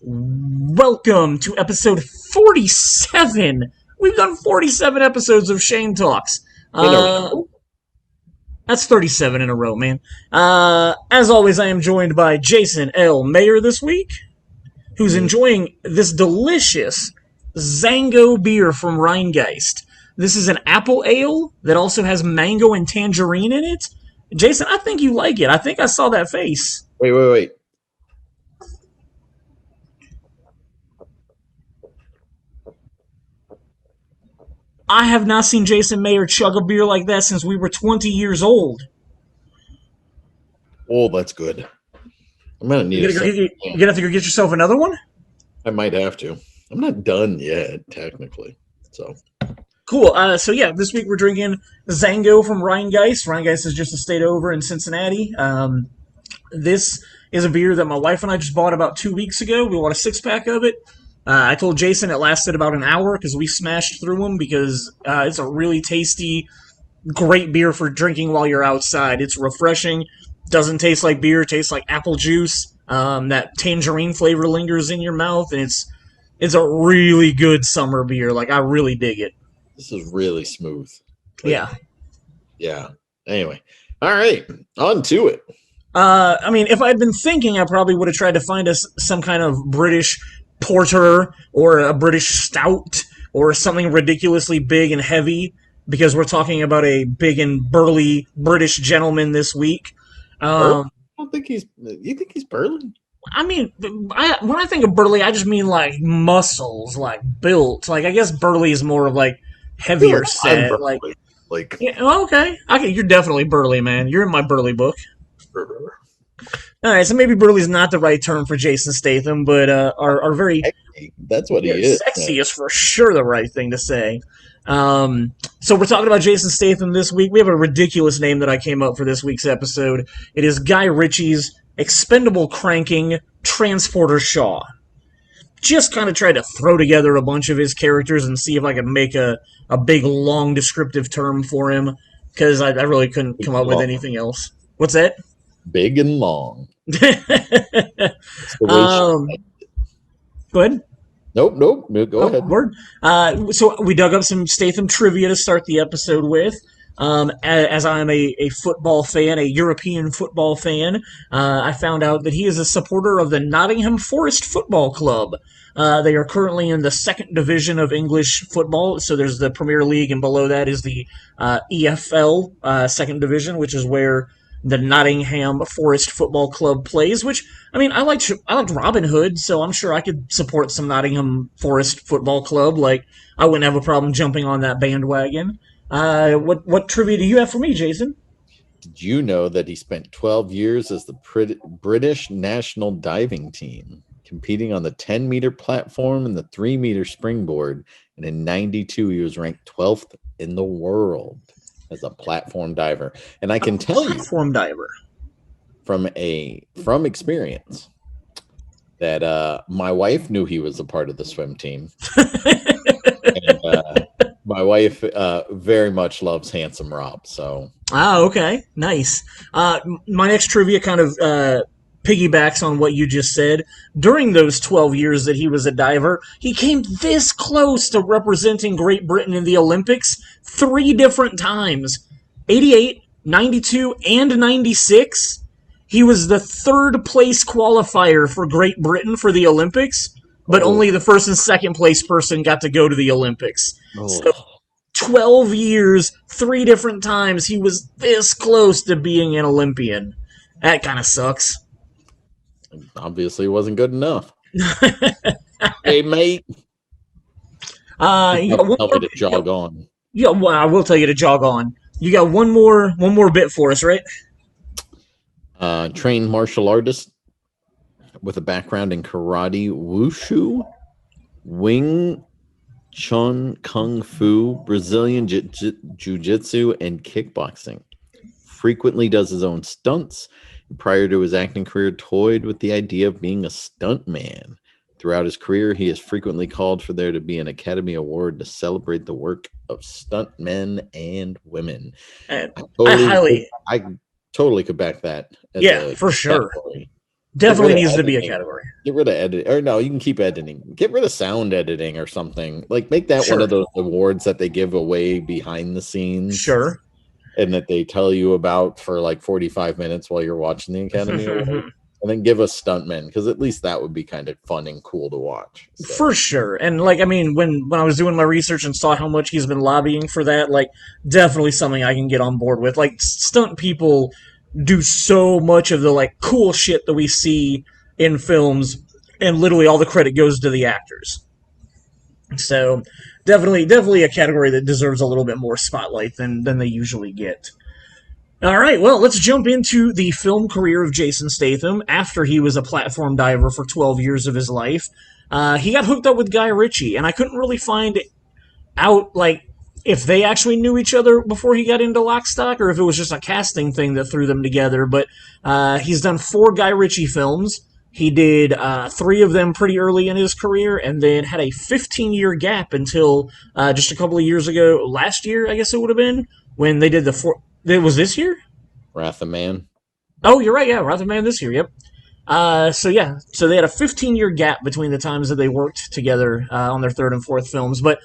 Welcome to episode 47. We've done 47 episodes of Shane Talks. In a row? That's 37 in a row, man. As always, I am joined by Jason L. Mayer this week, who's enjoying this delicious Zango beer from Rheingeist. This is an apple ale that also has mango and tangerine in it. Jason, I think you like it. I think I saw that face. Wait. I have not seen Jason Mayer chug a beer like that since we were 20 years old. Oh, that's good. I'm gonna need You're gonna have to go get yourself another one? I might have to. I'm not done yet, technically. So Cool. So yeah, this week we're drinking Zango from Rheingeist. Rheingeist is just a state over in Cincinnati. This is a beer that my wife and I just bought about 2 weeks ago. We bought a 6-pack of it. I told Jason it lasted about an hour because we smashed through them because it's a really tasty, great beer for drinking while you're outside. It's refreshing. Doesn't taste like beer. Tastes like apple juice. That tangerine flavor lingers in your mouth, and it's a really good summer beer. Like, I really dig it. this is really smooth. Yeah. Yeah. Anyway. All right. On to it. I mean, if I'd been thinking, I probably would have tried to find us some kind of British porter or a British stout or something ridiculously big and heavy because we're talking about a big and burly British gentleman this week. I don't think he's. You think he's burly? I mean, when I think of burly, I just mean like muscles, like built. Like, I guess burly is more of like heavier set. Like Yeah, okay. You're definitely burly, man. You're in my burly book. All right, so maybe burly's not the right term for Jason Statham, but our very that's what he is. sexy is for sure the right thing to say. So we're talking about Jason Statham this week. We have a ridiculous name that I came up for this week's episode. It is Guy Ritchie's Expendable Cranking Transporter Shaw. Just kind of tried to throw together a bunch of his characters and see if I could make a big, long, descriptive term for him, because I really couldn't come up with anything else. What's that? Big and long. Go ahead. Nope. Go ahead. Word. So we dug up some Statham trivia to start the episode with. As I'm a football fan, a European football fan, I found out that he is a supporter of the Nottingham Forest Football Club. They are currently in the second division of English football. So there's the Premier League, and below that is the EFL, second division, which is where the Nottingham Forest Football Club plays, which, I mean, I liked Robin Hood, so I'm sure I could support some Nottingham Forest Football Club. Like, I wouldn't have a problem jumping on that bandwagon. What trivia do you have for me, Jason? Did you know that he spent 12 years as the British national diving team, competing on the 10-meter platform and the 3-meter springboard, and in 92 he was ranked 12th in the world as a platform diver. And I can tell you, platform diver, from experience, that my wife knew he was a part of the swim team. And my wife very much loves Handsome Rob. So okay, nice. My next trivia kind of piggybacks on what you just said. During those 12 years that he was a diver, he came this close to representing Great Britain in the Olympics 3 different times. 88, 92, and 96. He was the 3rd place qualifier for Great Britain for the Olympics, but only the 1st and 2nd place person got to go to the Olympics. So 12 years, 3 different times, he was this close to being an Olympian. That kind of sucks. Obviously, it wasn't good enough. Hey, mate. Tell me to jog on. Yeah, well, I will tell you to jog on. You got one more bit for us, right? Trained martial artist with a background in karate, wushu, Wing Chun, kung fu, Brazilian jiu-jitsu, and kickboxing. Frequently does his own stunts. Prior to his acting career, toyed with the idea of being a stuntman. Throughout his career, he has frequently called for there to be an Academy Award to celebrate the work of stuntmen and women. I totally could back that. Yeah, for sure. Get rid Definitely of needs to be a editing. category. Get rid of editing. Or no, you can keep editing. Get rid of sound editing or something. Like make that one Sure. of those awards that they give away behind the scenes Sure. and that they tell you about for like 45 minutes while you're watching the Academy Awards. And then give us stuntmen, because at least that would be kind of fun and cool to watch. So. For sure. And like, I mean, when I was doing my research and saw how much he's been lobbying for that, like, definitely something I can get on board with. Like, stunt people do so much of the like cool shit that we see in films, and literally all the credit goes to the actors. So definitely a category that deserves a little bit more spotlight than they usually get. All right, well, let's jump into the film career of Jason Statham. After he was a platform diver for 12 years of his life, he got hooked up with Guy Ritchie, and I couldn't really find out, like, if they actually knew each other before he got into Lock, Stock, or if it was just a casting thing that threw them together. But he's done 4 Guy Ritchie films. He did 3 of them pretty early in his career, and then had a 15-year gap until just a couple of years ago, last year, I guess it would have been, when they did the 4... It was this year? Wrath of Man. Oh, you're right, yeah, Wrath of Man this year, yep. So they had a 15-year gap between the times that they worked together on their 3rd and 4th films. But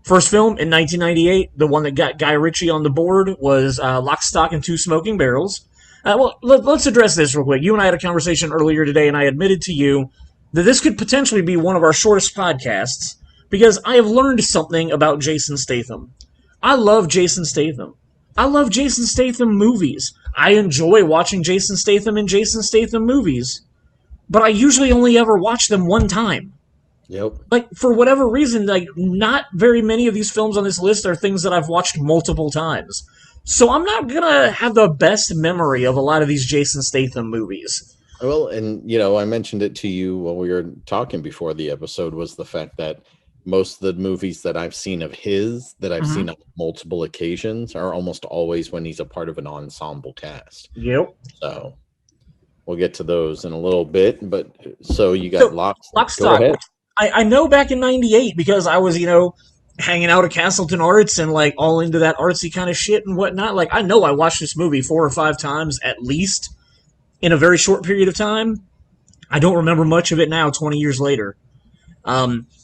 first film in 1998, the one that got Guy Ritchie on the board, was Lock, Stock, and Two Smoking Barrels. Well, let's address this real quick. You and I had a conversation earlier today, and I admitted to you that this could potentially be one of our shortest podcasts, because I have learned something about Jason Statham. I love Jason Statham. I love Jason Statham movies. I enjoy watching Jason Statham in Jason Statham movies. But I usually only ever watch them one time. Yep. Like, for whatever reason, like, not very many of these films on this list are things that I've watched multiple times. So I'm not gonna have the best memory of a lot of these Jason Statham movies. Well, and, I mentioned it to you while we were talking before the episode, was the fact that most of the movies that I've seen of his, that I've seen on multiple occasions, are almost always when he's a part of an ensemble cast. Yep. So we'll get to those in a little bit. But so you got Lock, Stock. I know back in '98, because I was, hanging out at Castleton Arts and like all into that artsy kind of shit and whatnot. Like, I know I watched this movie 4 or 5 times at least in a very short period of time. I don't remember much of it now, 20 years later.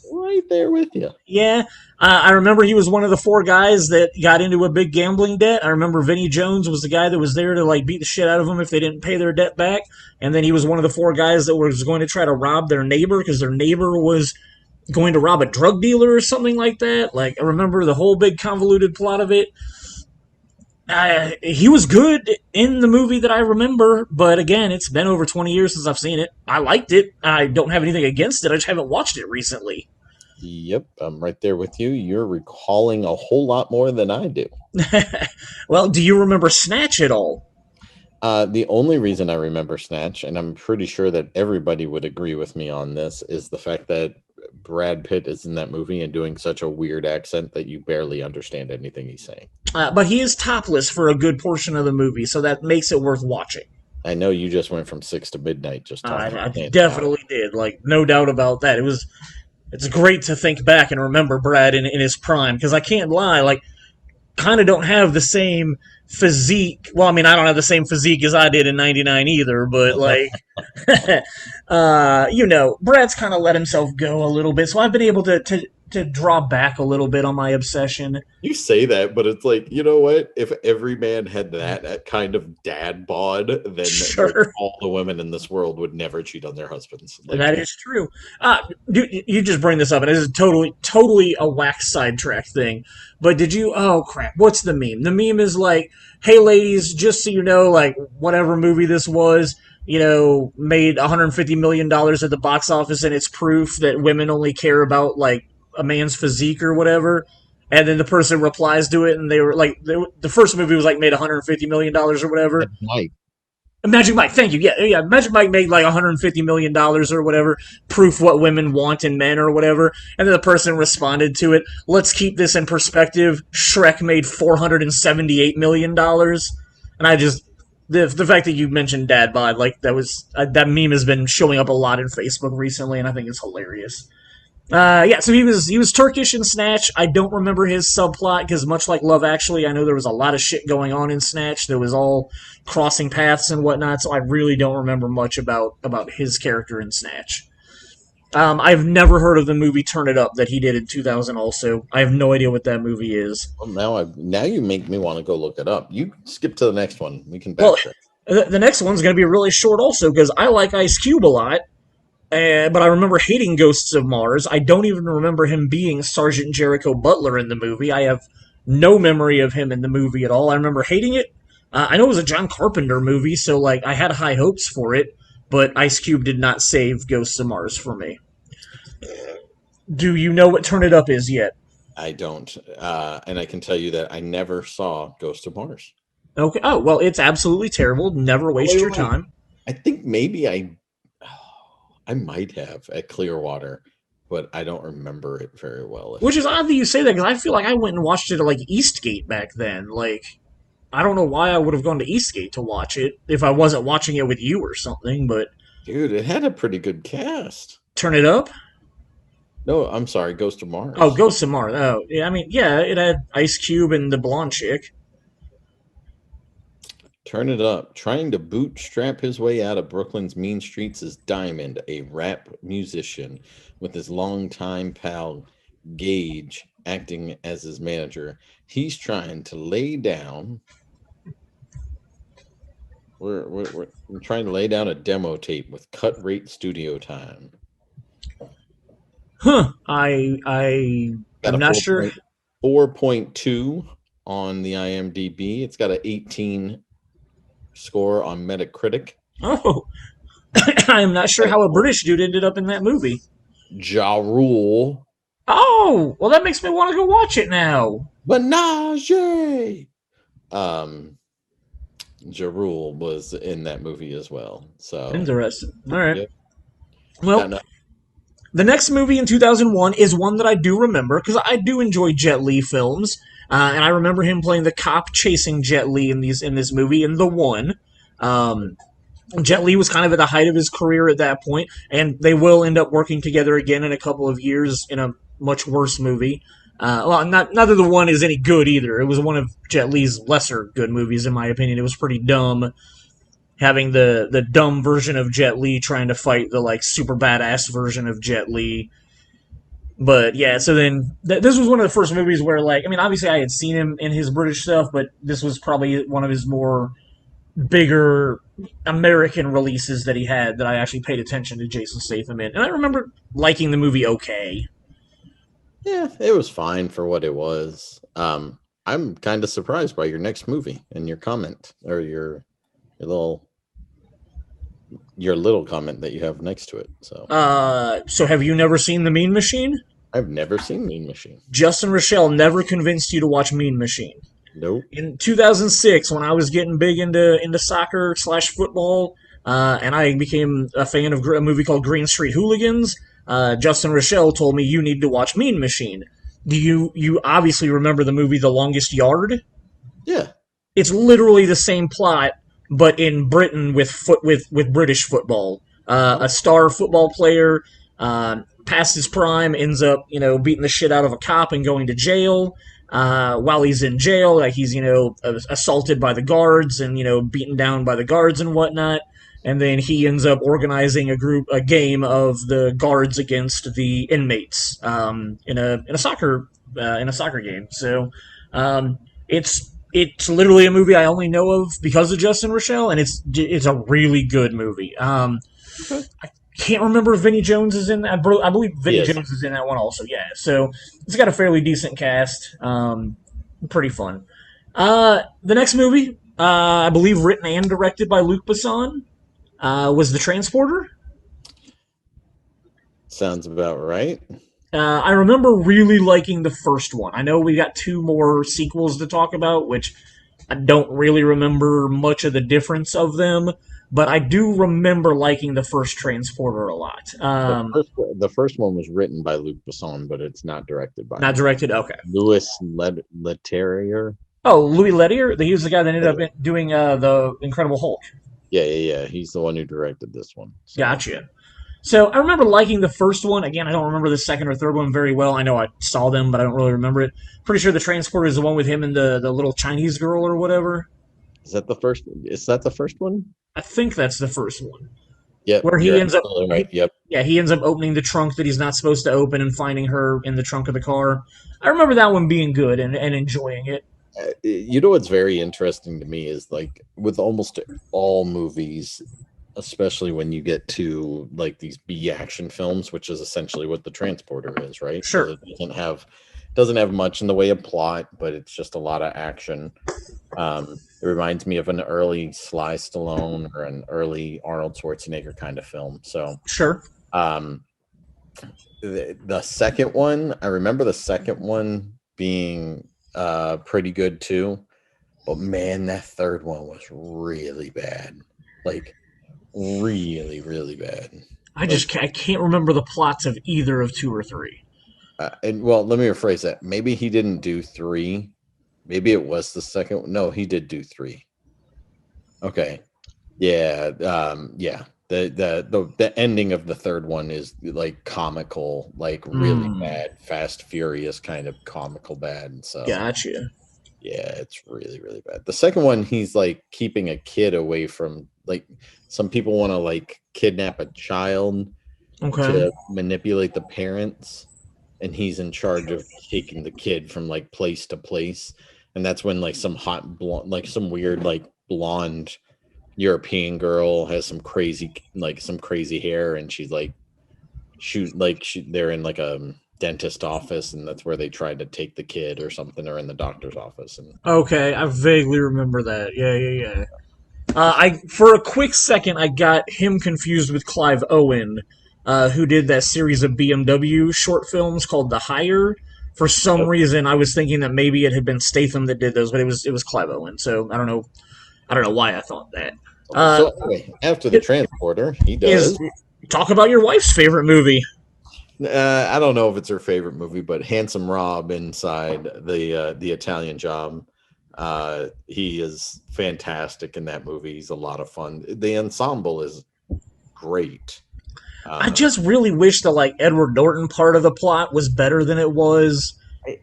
Right there with you. Yeah, I remember he was one of the 4 guys that got into a big gambling debt. I remember Vinnie Jones was the guy that was there to like beat the shit out of them if they didn't pay their debt back. And then he was one of the 4 guys that was going to try to rob their neighbor, because their neighbor was going to rob a drug dealer or something like that. Like, I remember the whole big convoluted plot of it. He was good in the movie that I remember, but again, it's been over 20 years since I've seen it. I liked it. I don't have anything against it. I just haven't watched it recently. Yep, I'm right there with you. You're recalling a whole lot more than I do. Well, do you remember Snatch at all? The only reason I remember Snatch, and I'm pretty sure that everybody would agree with me on this, is the fact that Brad Pitt is in that movie and doing such a weird accent that you barely understand anything he's saying. But he is topless for a good portion of the movie, so that makes it worth watching. I know you just went from 6 to midnight just talking I definitely did. Like, no doubt about that. It's great to think back and remember Brad in his prime, because I can't lie, like, kind of don't have the same physique. Well, I mean, I don't have the same physique as I did in '99 either, but like, Brad's kind of let himself go a little bit, so I've been able to draw back a little bit on my obsession. You say that, but it's like, you know what? If every man had that kind of dad bod, then Sure. all the women in this world would never cheat on their husbands. Like, That is true. You just bring this up, and it is totally a wax sidetrack thing. But did you? Oh crap! What's the meme? The meme is like, "Hey ladies, just so you know, like whatever movie this was, made $150 million at the box office, and it's proof that women only care about like a man's physique or whatever." And then the person replies to it, and they were like, the first movie was like made $150 million or whatever. Mike. Magic Mike, thank you. Yeah. Magic Mike made like $150 million or whatever, proof what women want in men or whatever. And then the person responded to it, let's keep this in perspective. Shrek made $478 million. And I just, the fact that you mentioned dad bod, like that meme has been showing up a lot in Facebook recently, and I think it's hilarious. Yeah, so he was Turkish in Snatch. I don't remember his subplot because much like Love Actually, I know there was a lot of shit going on in Snatch. There was all crossing paths and whatnot, so I really don't remember much about his character in Snatch. I've never heard of the movie Turn It Up that he did in 2000. Also, I have no idea what that movie is. Well, now you make me want to go look it up. You skip to the next one. We can Well, backtrack. the next one's going to be really short also because I like Ice Cube a lot. But I remember hating Ghosts of Mars. I don't even remember him being Sergeant Jericho Butler in the movie. I have no memory of him in the movie at all. I remember hating it. I know it was a John Carpenter movie, so like I had high hopes for it, but Ice Cube did not save Ghosts of Mars for me. Do you know what Turn It Up is yet? I don't, and I can tell you that I never saw Ghost of Mars. Okay. Oh well, it's absolutely terrible. Never waste your Wait. time. I think maybe I might have at Clearwater, but I don't remember it very well. Which is odd that you say that because I feel like I went and watched it at like Eastgate back then. Like I don't know why I would have gone to Eastgate to watch it if I wasn't watching it with you or something, but Dude, it had a pretty good cast. Turn It Up? No, I'm sorry, Ghost of Oh, Mars. Ghost of Mars. Oh, yeah, I mean, yeah, it had Ice Cube and the blonde chick. Turn It Up. Trying to bootstrap his way out of Brooklyn's mean streets is Diamond, a rap musician, with his longtime pal Gage acting as his manager. He's trying to lay down. We're trying to lay down a demo tape with cut rate studio time. Huh. I Got am a not sure. 4.2 on the IMDb. It's got an 18 score on Metacritic. Oh, I am not sure how a British dude ended up in that movie. Ja Rule. Oh, well, that makes me want to go watch it now. Menage. Ja Rule was in that movie as well. So Interesting. All right. yep. Well, No. the next movie in 2001 is one that I do remember because I do enjoy Jet Li films, and I remember him playing the cop chasing Jet Li in this movie in The One. Um, Jet Li was kind of at the height of his career at that point, and they will end up working together again in a couple of years in a much worse movie. Well, not that The One is any good either. It was one of Jet Li's lesser good movies, in my opinion. It was pretty dumb, having the dumb version of Jet Li trying to fight the like super badass version of Jet Li. But yeah, so then this was one of the first movies where like I mean, obviously I had seen him in his British stuff, but this was probably one of his more bigger American releases that he had that I actually paid attention to Jason Statham in. And I remember liking the movie okay. Yeah, it was fine for what it was. I'm kind of surprised by your next movie and your comment or little your little comment that you have next to it. So have you never seen The Mean Machine? I've never seen Mean Machine. Justin Rochelle never convinced you to watch Mean Machine. Nope. In 2006, when I was getting big into soccer slash football, and I became a fan of a movie called Green Street Hooligans, Justin Rochelle told me you need to watch Mean Machine. Do you obviously remember the movie The Longest Yard? Yeah. It's literally the same plot, but in Britain with British football. A star football player past his prime ends up beating the shit out of a cop and going to jail. While he's in jail, like he's assaulted by the guards and beaten down by the guards and whatnot. And then he ends up organizing a game of the guards against the inmates in a soccer game. So it's literally a movie I only know of because of Justin Rochelle, and it's a really good movie. Okay. I can't remember if Vinnie Jones is in that. I believe Vinnie Yes. Jones is in that one also. Yeah, so it's got a fairly decent cast. Pretty fun. The next movie, I believe written and directed by Luc Besson, was The Transporter. Sounds about right. I remember really liking the first one. I know we got two more sequels to talk about, which I don't really remember much of the difference of them, but I do remember liking the first Transporter a lot. The first one was written by Luc Besson, but it's not directed by Not him. directed, okay. Louis Leterrier. Oh, Louis Leterrier? He was the guy that ended up doing the Incredible Hulk. Yeah. He's the one who directed this one. So. Gotcha. So I remember liking the first one. Again, I don't remember the second or third one very well. I know I saw them, but I don't really remember it. Pretty sure the transporter is the one with him and the little Chinese girl or whatever. Is that the first? Is that the first one? I think that's the first one Yep, where you're he ends up. absolutely right. Yep. Yeah, he ends up opening the trunk that he's not supposed to open and finding her in the trunk of the car. I remember that one being good and enjoying it. You know what's very interesting to me is like with almost all movies, especially when you get to like these B action films, which is essentially what the transporter is, right? Sure. It doesn't have much in the way of plot, but it's just a lot of action. It reminds me of an early Sly Stallone or an early Arnold Schwarzenegger kind of film. So Sure. um, the second one, I remember the second one being pretty good too. But man, that third one was really bad. Like really, really bad. I can't remember the plots of either of two or three. And well, let me rephrase that. Maybe he didn't do three. Maybe it was the second one. No, he did do three. Okay. Yeah. Yeah. The ending of the third one is like comical, like really bad, Fast Furious kind of comical bad. So Gotcha. yeah, it's really, really bad. The second one, he's like keeping a kid away from like some people want to like kidnap a child Okay. to manipulate the parents, and he's in charge of taking the kid from like place to place. And that's when like some hot blonde, like some weird like blonde European girl has some crazy hair, and she's like they're in like a dentist office, and that's where they tried to take the kid or something, or in the doctor's office. And Okay, I vaguely remember that. Yeah, yeah, yeah. I for a quick second I got him confused with Clive Owen, who did that series of BMW short films called The Hire. For some reason, I was thinking that maybe it had been Statham that did those, but it was Clive Owen. So I don't know why I thought that. so anyway, after the transporter, he Is does. talk about your wife's favorite movie. I don't know if it's her favorite movie, but Handsome Rob inside the Italian Job. He is fantastic in that movie. He's a lot of fun. The ensemble is great. I just really wish the like Edward Norton part of the plot was better than it was.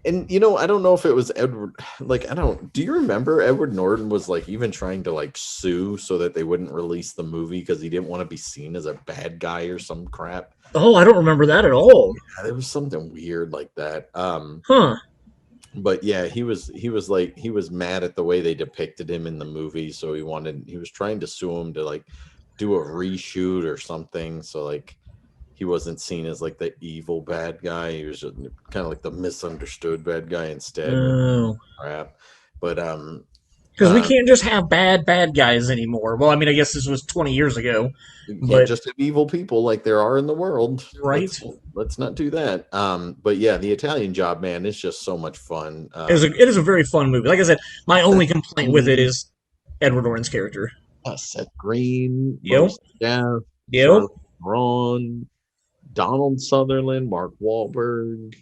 And I don't know if it was Edward. Like, I don't. Do you remember Edward Norton was like even trying to like sue so that they wouldn't release the movie because he didn't want to be seen as a bad guy or some crap. Oh, I don't remember that at all. Yeah, there was something weird like that. Huh. But yeah, he was mad at the way they depicted him in the movie, so he was trying to sue him to like do a reshoot or something. So like he wasn't seen as like the evil bad guy. He was just kind of like the misunderstood bad guy instead. Oh. Crap. But Because we can't just have bad guys anymore. Well, I mean, I guess this was 20 years ago, you can't but just have evil people like there are in the world. right. Let's not do that. But yeah, the Italian Job, man, is just so much fun. It is a very fun movie. Like I said, my only complaint with it is Edward Norton's character. Seth Green, Yep. Yeah, Yep. Ron, Donald Sutherland, Mark Wahlberg.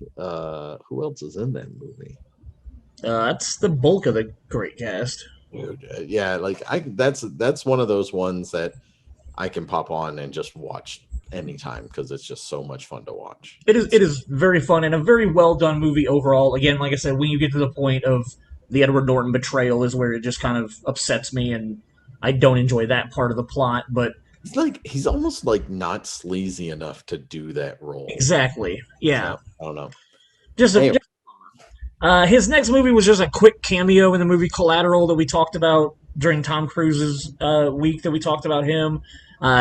Who else is in that movie? That's the bulk of the great cast. Dude, yeah, like that's one of those ones that I can pop on and just watch anytime because it's just so much fun to watch. It is very fun and a very well done movie overall. Again, like I said, when you get to the point of the Edward Norton betrayal is where it just kind of upsets me, and I don't enjoy that part of the plot. But He's almost like not sleazy enough to do that role. exactly, yeah. So, I don't know. Just Anyway. his next movie was just a quick cameo in the movie Collateral that we talked about during Tom Cruise's week that we talked about him.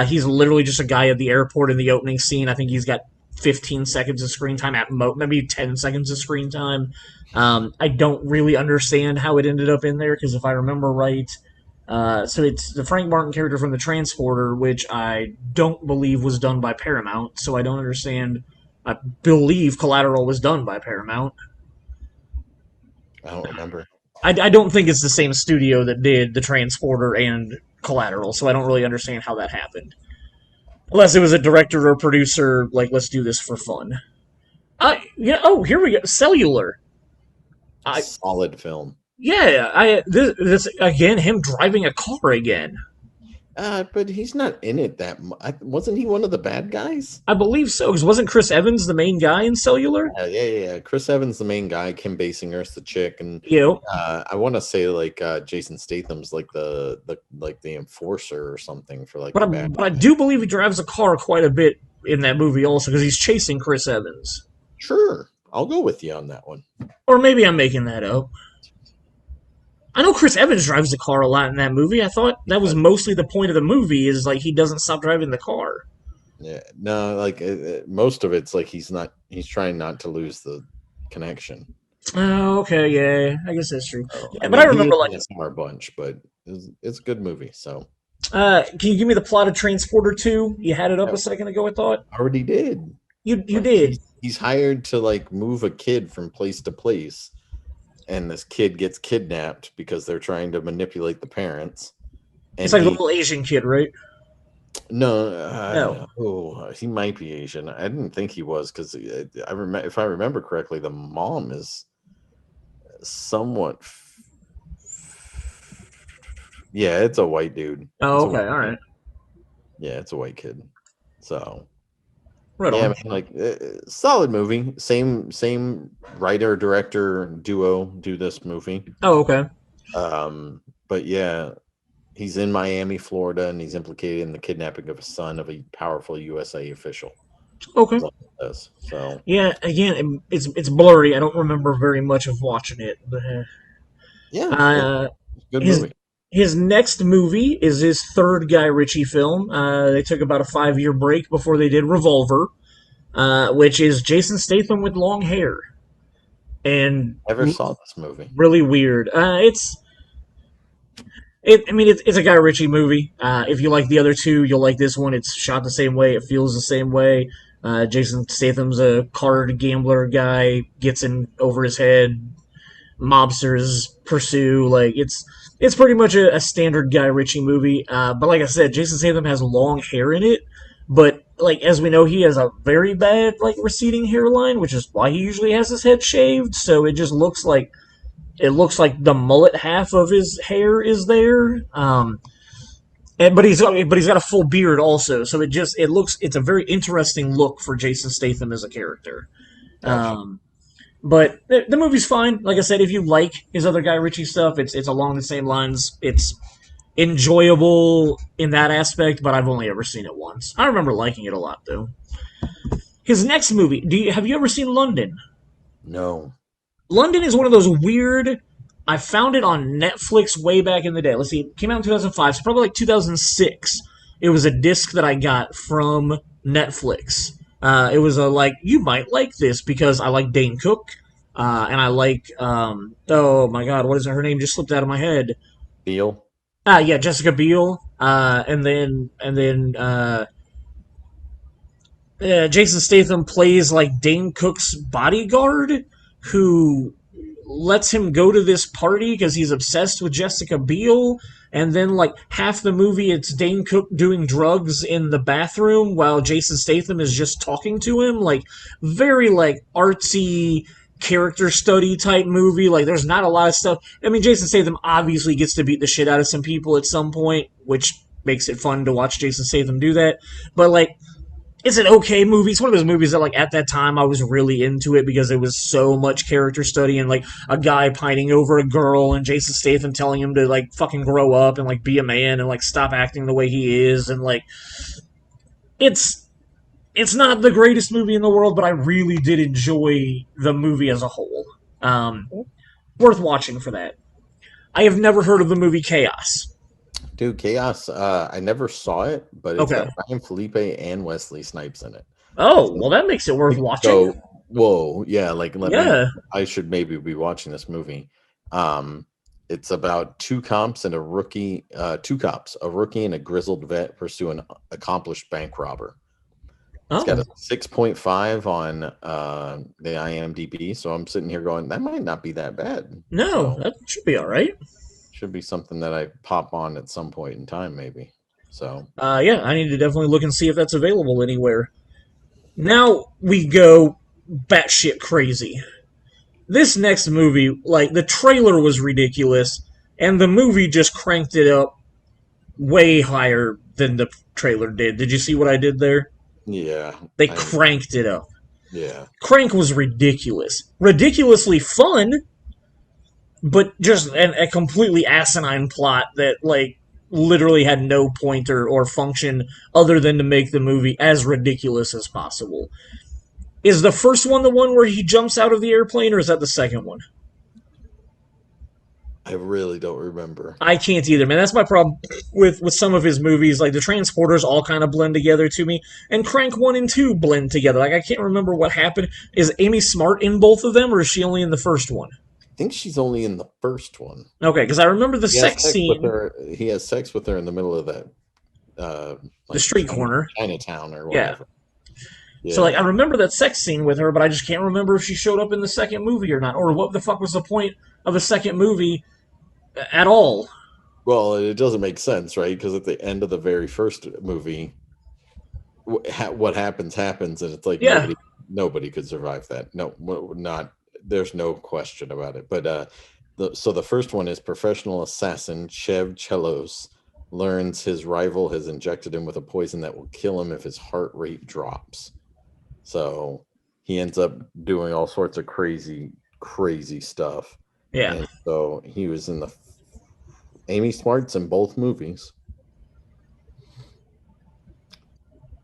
He's literally just a guy at the airport in the opening scene. I think he's got 15 seconds of screen time at maybe 10 seconds of screen time. I don't really understand how it ended up in there because if I remember right, so it's the Frank Martin character from the Transporter, which I don't believe was done by Paramount. So I don't understand. I believe Collateral was done by Paramount. I don't remember. I don't think it's the same studio that did the Transporter and Collateral, so I don't really understand how that happened. Unless it was a director or producer, like, let's do this for fun. Here we go. Cellular. Solid film. Yeah, this again, him driving a car again. But he's not in it that much. Wasn't he one of the bad guys? I believe so, because wasn't Chris Evans the main guy in Cellular? Yeah. Chris Evans, the main guy. Kim Basinger's the chick, and You know, I want to say like Jason Statham's like the enforcer or something for like but the bad. I do believe he drives a car quite a bit in that movie also, because he's chasing Chris Evans. Sure, I'll go with you on that one. Or maybe I'm making that up. I know Chris Evans drives the car a lot in that movie. I thought that was mostly the point of the movie, is like he doesn't stop driving the car. Yeah, no, like most of it's like he's trying not to lose the connection. Oh, okay, yeah, I guess that's true. So, Yeah, but I he remember is like, in a smart bunch, but it's a good movie. So can you give me the plot of Transporter 2? You had it up yeah, a second ago, I thought. already did. You Like did. he's hired to like move a kid from place to place, and this kid gets kidnapped because they're trying to manipulate the parents. It's And like the little Asian kid, right? no, No. he might be Asian. I didn't think he was because if I remember correctly, the mom is somewhat. Yeah, it's a white dude. Oh, okay, all right. Yeah, it's a white kid. So Right yeah, on. man, like solid movie. Same writer director duo do this movie. Oh, okay. But yeah, he's in Miami, Florida, and he's implicated in the kidnapping of a son of a powerful USA official. Okay. So Yeah, again, it's blurry. I don't remember very much of watching it. But, yeah, good his movie. his next movie is his third Guy Ritchie film. They took about a 5-year break before they did Revolver, which is Jason Statham with long hair, and Never saw this movie. really weird. It's a Guy Ritchie movie. If you like the other two, you'll like this one. It's shot the same way. It feels the same way. Jason Statham's a card gambler guy, gets in over his head. Mobsters pursue. Like it's pretty much a standard Guy Ritchie movie. But like I said, Jason Statham has long hair in it. But like as we know, he has a very bad like receding hairline, which is why he usually has his head shaved. So it looks like the mullet half of his hair is there. But he's got a full beard also, so it's a very interesting look for Jason Statham as a character. Gotcha. But the movie's fine. Like I said, if you like his other Guy Ritchie stuff, it's along the same lines. It's enjoyable in that aspect, but I've only ever seen it once. I remember liking it a lot though. His next movie, have you ever seen London? No. London is one of those weird. I found it on Netflix way back in the day. Let's see, it came out in 2005, so probably like 2006. It was a disc that I got from Netflix. It was you might like this because I like Dane Cook, and I like, oh my god, what is her name? Just slipped out of my head. Beal. Yeah, Jessica Biel, Jason Statham plays like Dane Cook's bodyguard who lets him go to this party because he's obsessed with Jessica Biel. And then, like, half the movie, it's Dane Cook doing drugs in the bathroom while Jason Statham is just talking to him. Like, very, like, artsy character study type movie. Like, there's not a lot of stuff. I mean, Jason Statham obviously gets to beat the shit out of some people at some point, which makes it fun to watch Jason Statham do that. But, like, it's an okay movie. It's one of those movies that, like, at that time I was really into it because it was so much character study and, like, a guy pining over a girl and Jason Statham telling him to, like, fucking grow up and, like, be a man and, like, stop acting the way he is. And, like, it's not the greatest movie in the world, but I really did enjoy the movie as a whole. Worth watching for that. I have never heard of the movie Chaos. Dude, Chaos, I never saw it, but it's Okay. got Ryan Felipe and Wesley Snipes in it. Oh, well, that makes it worth watching. So, whoa, yeah, like I should maybe be watching this movie. It's about two cops, a rookie and a grizzled vet pursue an accomplished bank robber. It's got a 6.5 on the IMDb, so I'm sitting here going, that might not be that bad. No, that should be all right. Should be something that I pop on at some point in time, maybe. So, yeah, I need to definitely look and see if that's available anywhere. Now we go batshit crazy. This next movie, like, the trailer was ridiculous, and the movie just cranked it up way higher than the trailer did. Did you see what I did there? Yeah, They I cranked it up. yeah. Crank was ridiculous. Ridiculously fun, but just a completely asinine plot that, like, literally had no point or function other than to make the movie as ridiculous as possible. Is the first one the one where he jumps out of the airplane, or is that the second one? I really don't remember. I can't either, man. That's my problem with some of his movies. Like the Transporters all kind of blend together to me, and Crank 1 and 2 blend together. Like I can't remember what happened. Is Amy Smart in both of them, or is she only in the first one? I think she's only in the first one. Okay, because I remember the He has sex sex with scene, her. He has sex with her in the middle of that, the like street corner. Chinatown or Yeah. whatever. So like I Yeah. remember that sex scene with her, but I just can't remember if she showed up in the second movie or not, or what the fuck was the point of a second movie at all. Well, it doesn't make sense, right? Because at the end of the very first movie, what happens happens, and it's like Yeah. nobody could survive that. No, not. There's no question about it. But so the first one is professional assassin Chev Chelos learns his rival has injected him with a poison that will kill him if his heart rate drops. So he ends up doing all sorts of crazy stuff. Yeah. And so he was in the Amy Smart's in both movies.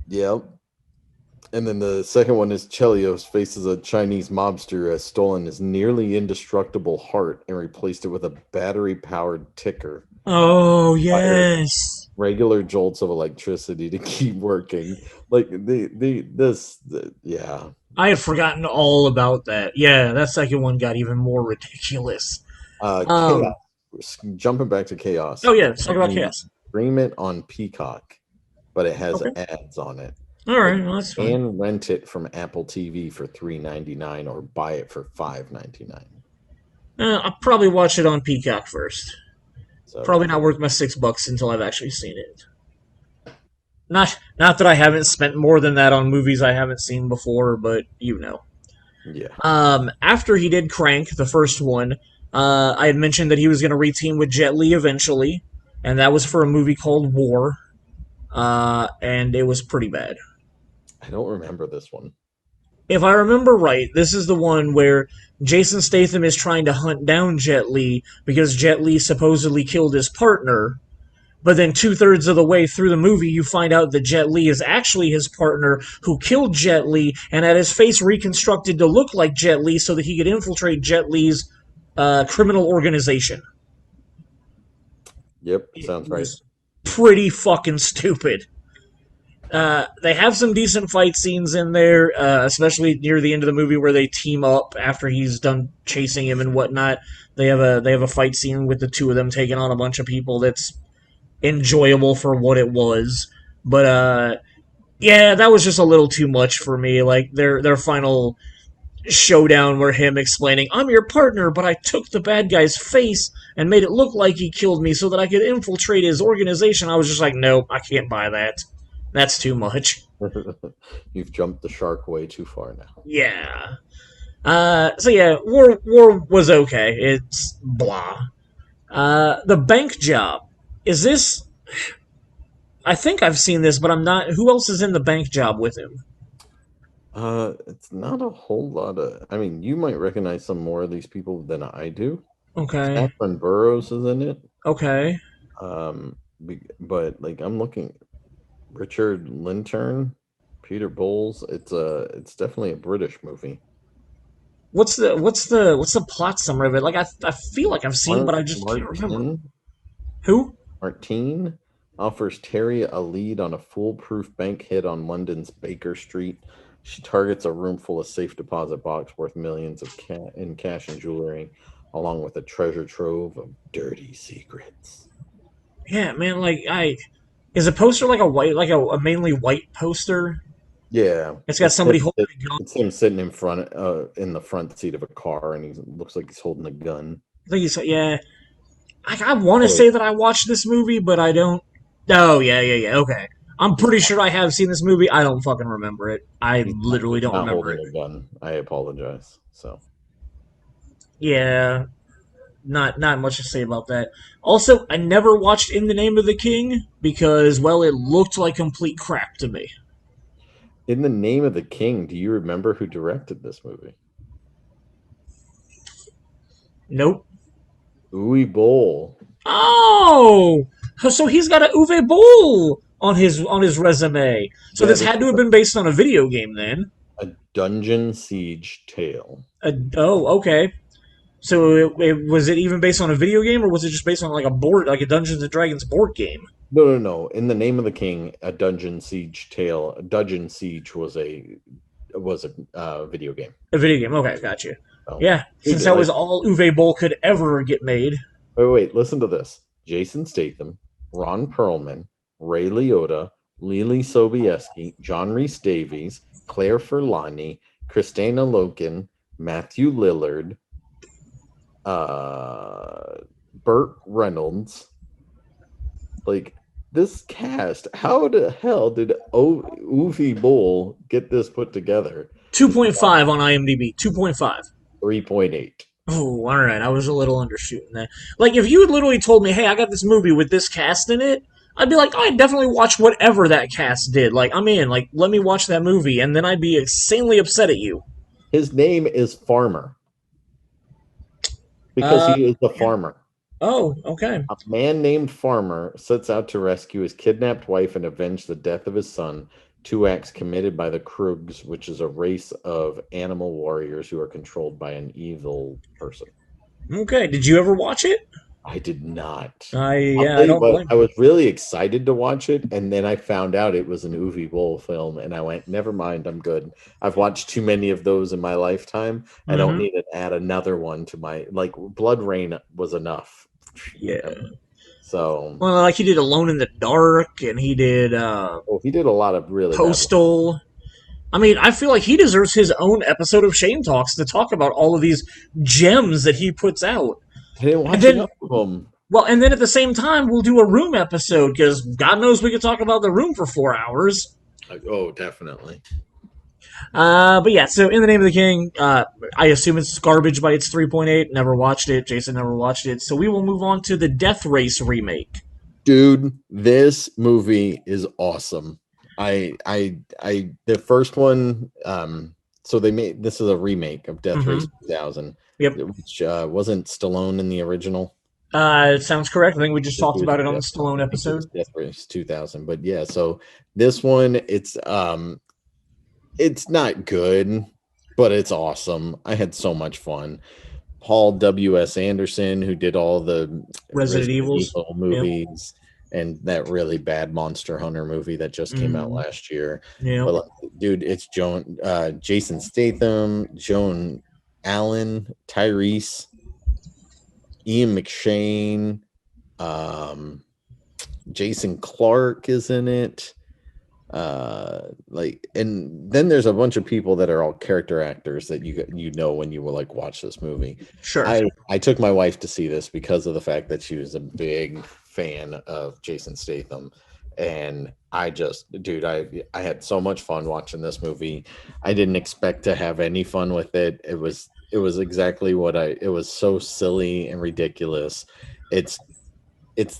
Yep. And then the second one is Chelios faces a Chinese mobster who has stolen his nearly indestructible heart and replaced it with a battery-powered ticker. Oh Fired yes. regular jolts of electricity to keep working. Like yeah. I had forgotten all about that. Yeah, that second one got even more ridiculous. Chaos. Um. Jumping back to Chaos. Oh yeah, let's talk You about can chaos. stream it on Peacock, but it has Okay. ads on it. All But right. you Well, that's fine. can rent it from Apple TV for $3.99 or buy it for $5.99. I'll probably watch it on Peacock first. So Probably not worth my $6 until I've actually seen it. Not that I haven't spent more than that on movies I haven't seen before, but you know. yeah. After he did Crank, the first one, I had mentioned that he was going to reteam with Jet Li eventually, and that was for a movie called War, and it was pretty bad. I don't remember this one. If I remember right, this is the one where Jason Statham is trying to hunt down Jet Li because Jet Li supposedly killed his partner. But then 2/3 of the way through the movie, you find out that Jet Li is actually his partner who killed Jet Li and had his face reconstructed to look like Jet Li so that he could infiltrate Jet Li's criminal organization. Yep, It sounds right. was pretty fucking stupid. They have some decent fight scenes in there, especially near the end of the movie where they team up after he's done chasing him and whatnot. They have a fight scene with the two of them taking on a bunch of people that's enjoyable for what it was. But yeah, that was just a little too much for me. Like their final showdown where him explaining, "I'm your partner, but I took the bad guy's face and made it look like he killed me so that I could infiltrate his organization." I was just like, "Nope, I can't buy that. That's too much." You've jumped the shark way too far now. Yeah. So yeah, War was okay. It's blah. The bank job. Is this? I think I've seen this, but I'm not. Who else is in the bank job with him? It's not a whole lot of. I mean, you might recognize some more of these people than I do. Okay. Catherine Burrows is in it. Okay. But like I'm looking, Richard Linturn, Peter Bowles. It's definitely a British movie. What's the plot summary of it? Like I feel like I've seen it, but I just can't remember. Who? Martine offers Terry a lead on a foolproof bank hit on London's Baker Street. She targets a room full of safe deposit box worth millions in cash and jewelry, along with a treasure trove of dirty secrets. Yeah, man. Like is a poster like a white, like a mainly white poster? Yeah, It's got somebody holding a gun. it's him sitting in the front seat of a car, and he looks like he's holding a gun. I think he's yeah. I want to Oh, say that I watched this movie, but I don't. Oh yeah. Okay. I'm pretty sure I have seen this movie. I don't fucking remember it. I literally he's don't not remember it. holding a gun. I apologize. So Yeah. not much to say about that. Also, I never watched In the Name of the King because, well, it looked like complete crap to me. In the Name of the King, do you remember who directed this movie? Nope. Uwe Boll. Oh, so he's got a Uwe Boll on his resume. So Yeah, this this had to is have been based on a video game then. a dungeon siege tale. Oh, okay. So was it even based on a video game, or was it just based on like a board, like a Dungeons and Dragons board game? No. In the Name of the King, a dungeon siege tale. A dungeon siege was a video game. A video game. Okay, gotcha. So, Yeah, since that was all Uwe Boll could ever get made. wait, listen to this. Jason Statham, Ron Perlman, Ray Liotta, Lily Sobieski, John Rhys Davies, Claire Forlani, Christina Loken, Matthew Lillard, Burt Reynolds. Like, this cast, how the hell did Uwe Boll get this put together? 2.5 on IMDb. 2.5. 3.8. Oh, all right. I was a little undershooting that. Like, if you had literally told me, "Hey, I got this movie with this cast in it," I'd be like, oh, "I'd definitely watch whatever that cast did." Like, I'm in. Like, let me watch that movie, and then I'd be insanely upset at you. His name is Farmer because he is a farmer. Oh, okay. A man named Farmer sets out to rescue his kidnapped wife and avenge the death of his son. Two acts committed by the Krugs, which is a race of animal warriors who are controlled by an evil person. Okay. Did you ever watch it? I did not. I don't blame I you. was really excited to watch it, and then I found out it was an Uwe Boll film, and I went, "Never mind, I'm good. I've watched too many of those in my lifetime. I don't need to add another one to my Blood Rain was enough." Yeah. So, Well, like he did Alone in the Dark, and he did he did a lot of really bad ones. Postal. I mean, I feel like he deserves his own episode of Shame Talks to talk about all of these gems that he puts out. I didn't watch And then, enough of them. well, and then at the same time, we'll do a Room episode because God knows we could talk about the Room for 4 hours. Oh, definitely. But yeah, so In the Name of the King, I assume it's garbage by its 3.8. Never watched it. Jason never watched it. So we will move on to the Death Race remake. Dude, this movie is awesome. The first one, so this is a remake of Death Race 2000. Yep. Which wasn't Stallone in the original. It sounds correct. I think we just talked about it on the Stallone episode. Death Race 2000. But yeah, so this one, it's not good, but it's awesome. I had so much fun. Paul W.S. Anderson, who did all the Resident Evil movies, and that really bad Monster Hunter movie that just came out last year. Yeah. But dude, it's Jason Statham, Joan Allen, Tyrese, Ian McShane, Jason Clarke is in it. And then there's a bunch of people that are all character actors that you know when you will watch this movie. Sure. I took my wife to see this because of the fact that she was a big fan of Jason Statham, and I had so much fun watching this movie. I didn't expect to have any fun with it. It was exactly it was so silly and ridiculous. It's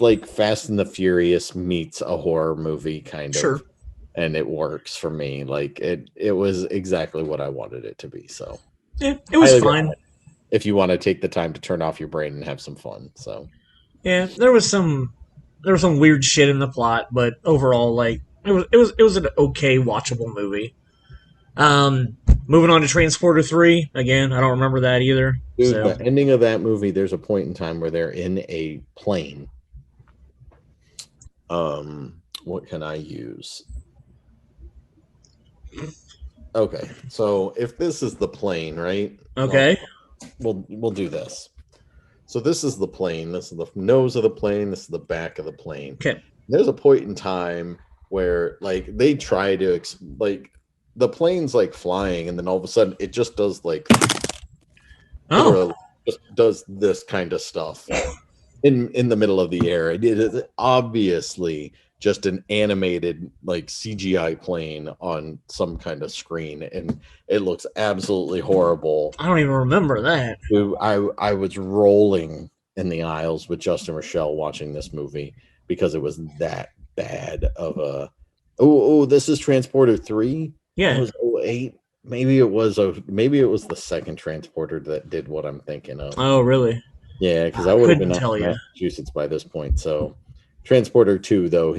like Fast and the Furious meets a horror movie kind of. Sure. And it works for me. It was exactly what I wanted it to be. So yeah, it was fine. If you want to take the time to turn off your brain and have some fun. So yeah, there was some weird shit in the plot, but overall, it was an okay watchable movie. Moving on to Transporter 3 again. I don't remember that either. Dude, the ending of that movie, there's a point in time where they're in a plane. What can I use? Okay, so if this is the plane, right? Okay. We'll do this. So this is the plane. This is the nose of the plane. This is the back of the plane. Okay. There's a point in time where they try to the plane's flying, and then all of a sudden it just does just does this kind of stuff in the middle of the air. It is obviously just an animated CGI plane on some kind of screen, and it looks absolutely horrible. I don't even remember that. I was rolling in the aisles with Justin Rochelle watching this movie because it was that bad of a. This is Transporter 3. That Yeah. was '08. Maybe it was the second Transporter that did what I'm thinking of. Oh, really? Yeah, because I I would have couldn't been out tell in you. Massachusetts by this point. So Transporter 2, though,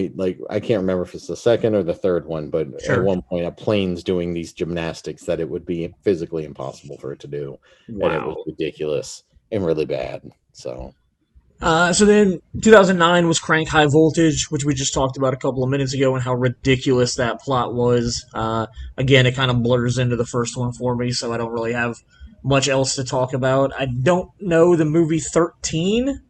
I can't remember if it's the second or the third one, but at Sure. one point a plane's doing these gymnastics that it would be physically impossible for it to do. And it was Wow. ridiculous and really bad. So So then 2009 was Crank High Voltage, which we just talked about a couple of minutes ago, and how ridiculous that plot was. Again, it kind of blurs into the first one for me, so I don't really have much else to talk about. I don't know the movie 13.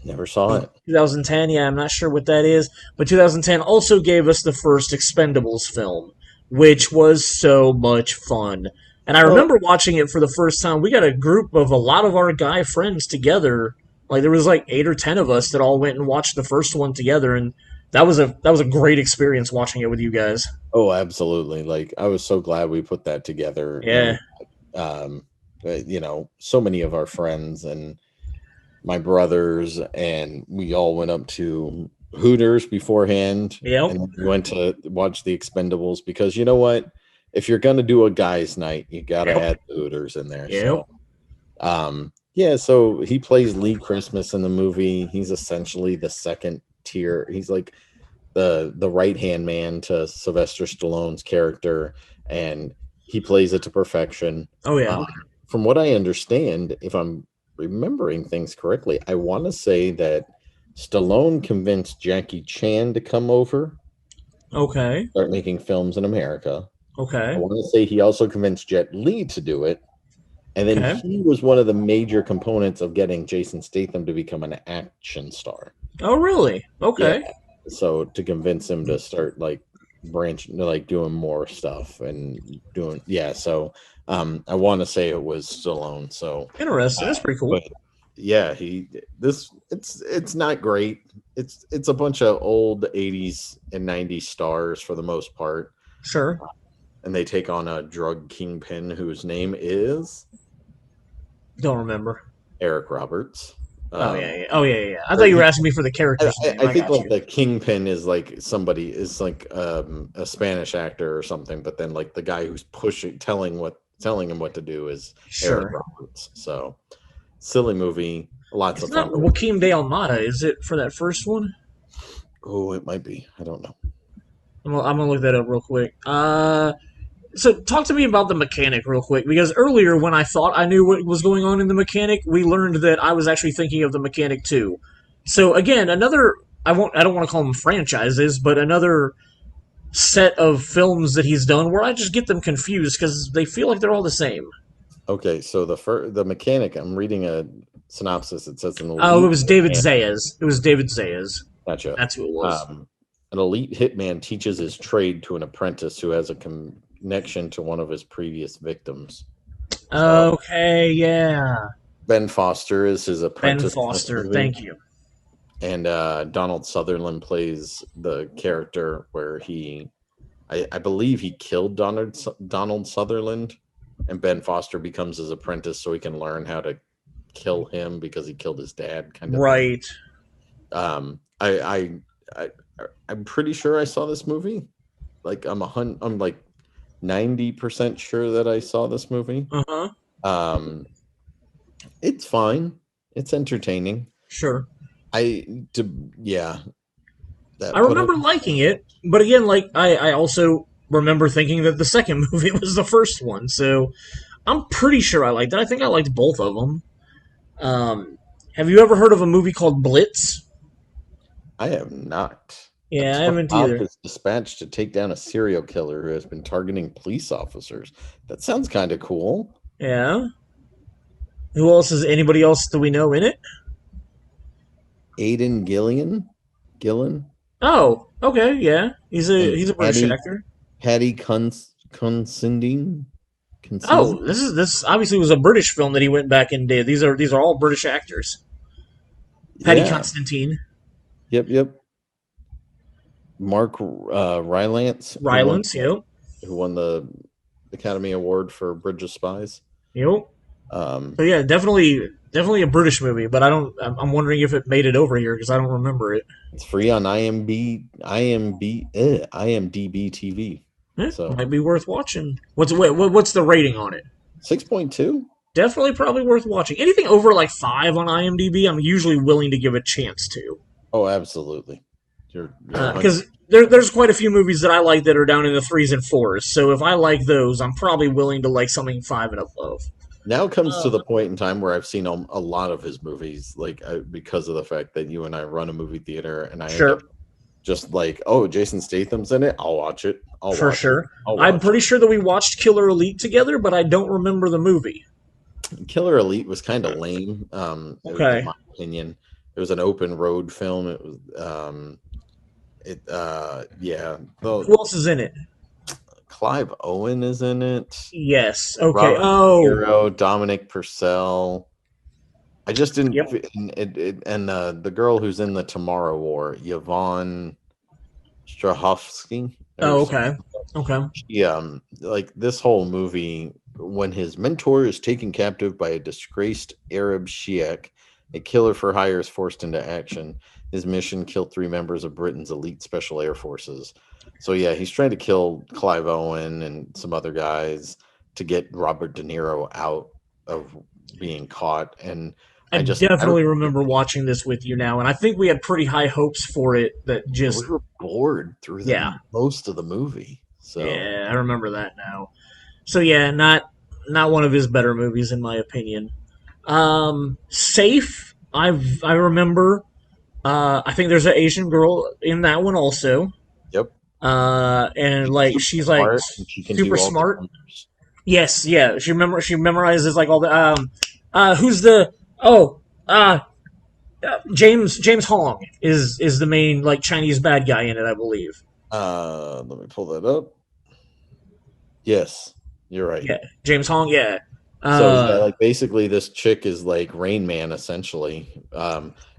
never saw it. 2010, yeah, I'm not sure what that is, but 2010 also gave us the first Expendables film, which was so much fun. And I Oh, remember watching it for the first time. We got a group of a lot of our guy friends together. Like there was like 8 or 10 of us that all went and watched the first one together, and that was a great experience watching it with you guys. oh, absolutely. Like I was so glad we put that together Yeah. and so many of our friends and my brothers, and we all went up to Hooters beforehand, Yep. and then we went to watch the Expendables because you know what? If you're gonna do a guys' night, you gotta Yep. add the Hooters in there. Yep. So, yeah. So he plays Lee Christmas in the movie. He's essentially the second tier. He's like the right hand man to Sylvester Stallone's character, and he plays it to perfection. Oh yeah. Um, from what I understand, if I'm remembering things correctly, I want to say that Stallone convinced Jackie Chan to come over, Okay. start making films in America. I Okay. want to say he also convinced Jet Li to do it. And then Okay. he was one of the major components of getting Jason Statham to become an action star. Oh really? Yeah. Okay. So to convince him to start like branching, like doing more stuff and doing, yeah. So I want to say it was Stallone. So, Interesting. That's pretty cool. but yeah, it's not great. It's a bunch of old '80s and '90s stars for the most part, Sure. and they take on a drug kingpin whose name is Don't remember. Eric Roberts. Oh Um, yeah, yeah. Oh yeah, yeah. Yeah. I or thought you were he asking me for the character's name. I I think got like you. the kingpin is like somebody is like a Spanish actor or something, but then like the guy who's telling him what to do is Eric Sure. Roberts. So silly movie, lots It's of not fun. Joaquin de Almada, is it, for that first one? Oh, it might be. I don't know. I'm gonna look that up real quick. So talk to me about the mechanic real quick, because earlier when I thought I knew what was going on in the mechanic, we learned that I was actually thinking of the mechanic too. So again, another I don't want to call them franchises, but another set of films that he's done where I just get them confused because they feel like they're all the same. Okay, so the mechanic. I'm reading a synopsis. It says an Oh, it elite was David hitman. Zayas. It was David Zayas. Gotcha. That's who it was. An elite hitman teaches his trade to an apprentice who has a connection to one of his previous victims. So Okay, yeah. Ben Foster is his Ben apprentice in this Foster, movie, thank you. and Donald Sutherland plays the character where I believe he killed Donald Sutherland, and Ben Foster becomes his apprentice so he can learn how to kill him because he killed his dad, kind of thing. Right. Um, I I'm pretty sure I saw this movie. Like I'm like 90% sure that I saw this movie. Uh huh. Um, it's fine. It's entertaining. Sure. Yeah, I that put it. remember liking it, but again, like I also remember thinking that the second movie was the first one, so I'm pretty sure I liked it. I think I liked both of them. Have you ever heard of a movie called Blitz? I have not. A Yeah, I tough haven't op either. is dispatched to take down a serial killer who has been targeting police officers. That sounds kind of cool. Yeah. Who else is anybody else that we know in it? Aiden Gillen, Oh, okay, yeah. and He's a British actor. Patty Considine. Oh, this obviously was a British film that he went back and did. These are all British actors. Paddy Yeah. Constantine, Yep. Mark Rylance, Rylance, yep, who won the Academy Award for Bridge of Spies. yep. Um, So yeah, definitely a British movie, but I don't. I'm wondering if it made it over here because I don't remember it. it's free on IMDb TV. So Might be worth watching. What's the rating on it? 6.2. Definitely, probably worth watching. Anything over like 5 on IMDb, I'm usually willing to give a chance to. Oh, absolutely. You're 100. Because there's quite a few movies that I like that are down in the threes and fours. So if I like those, I'm probably willing to like something 5 and above. Now comes to Uh, the point in time where I've seen a lot of his movies, like because of the fact that you and I run a movie theater, and I end sure, up just like, oh, Jason Statham's in it. I'll watch it. I'll for watch it. sure. I'll I'm watch pretty sure that we watched Killer Elite together, but I don't remember the movie. it. Killer Elite was kind of lame, in Okay. my opinion. It was an open road film. It was, yeah. Though Who else is in it? Clive Owen is in it. Yes. Okay. Robert De Oh, Niro, Dominic Purcell. I just didn't. yep. And the girl who's in the Tomorrow War, Yvonne Strahovski or Oh, something. okay. Okay. She, like this whole movie, when his mentor is taken captive by a disgraced Arab Sheikh, a killer for hire is forced into action. His mission: kill 3 members of Britain's elite special air forces. So yeah, he's trying to kill Clive Owen and some other guys to get Robert De Niro out of being caught. And I I don't. definitely remember watching this with you now, and I think we had pretty high hopes for it. That We just were bored through yeah, the most of the movie. So yeah, I remember that now. So yeah, not one of his better movies in my opinion. Safe. I remember. I think there's an Asian girl in that one also. yep. And She's like super she's like smart and she can super do all the smart. numbers. Yes, yeah. She memorizes like all the who's the oh James Hong is the main like Chinese bad guy in it, I believe. Let me pull that up. Yes, you're right. Yeah, James Hong. Yeah. So yeah, Uh like basically this chick is like Rain Man essentially.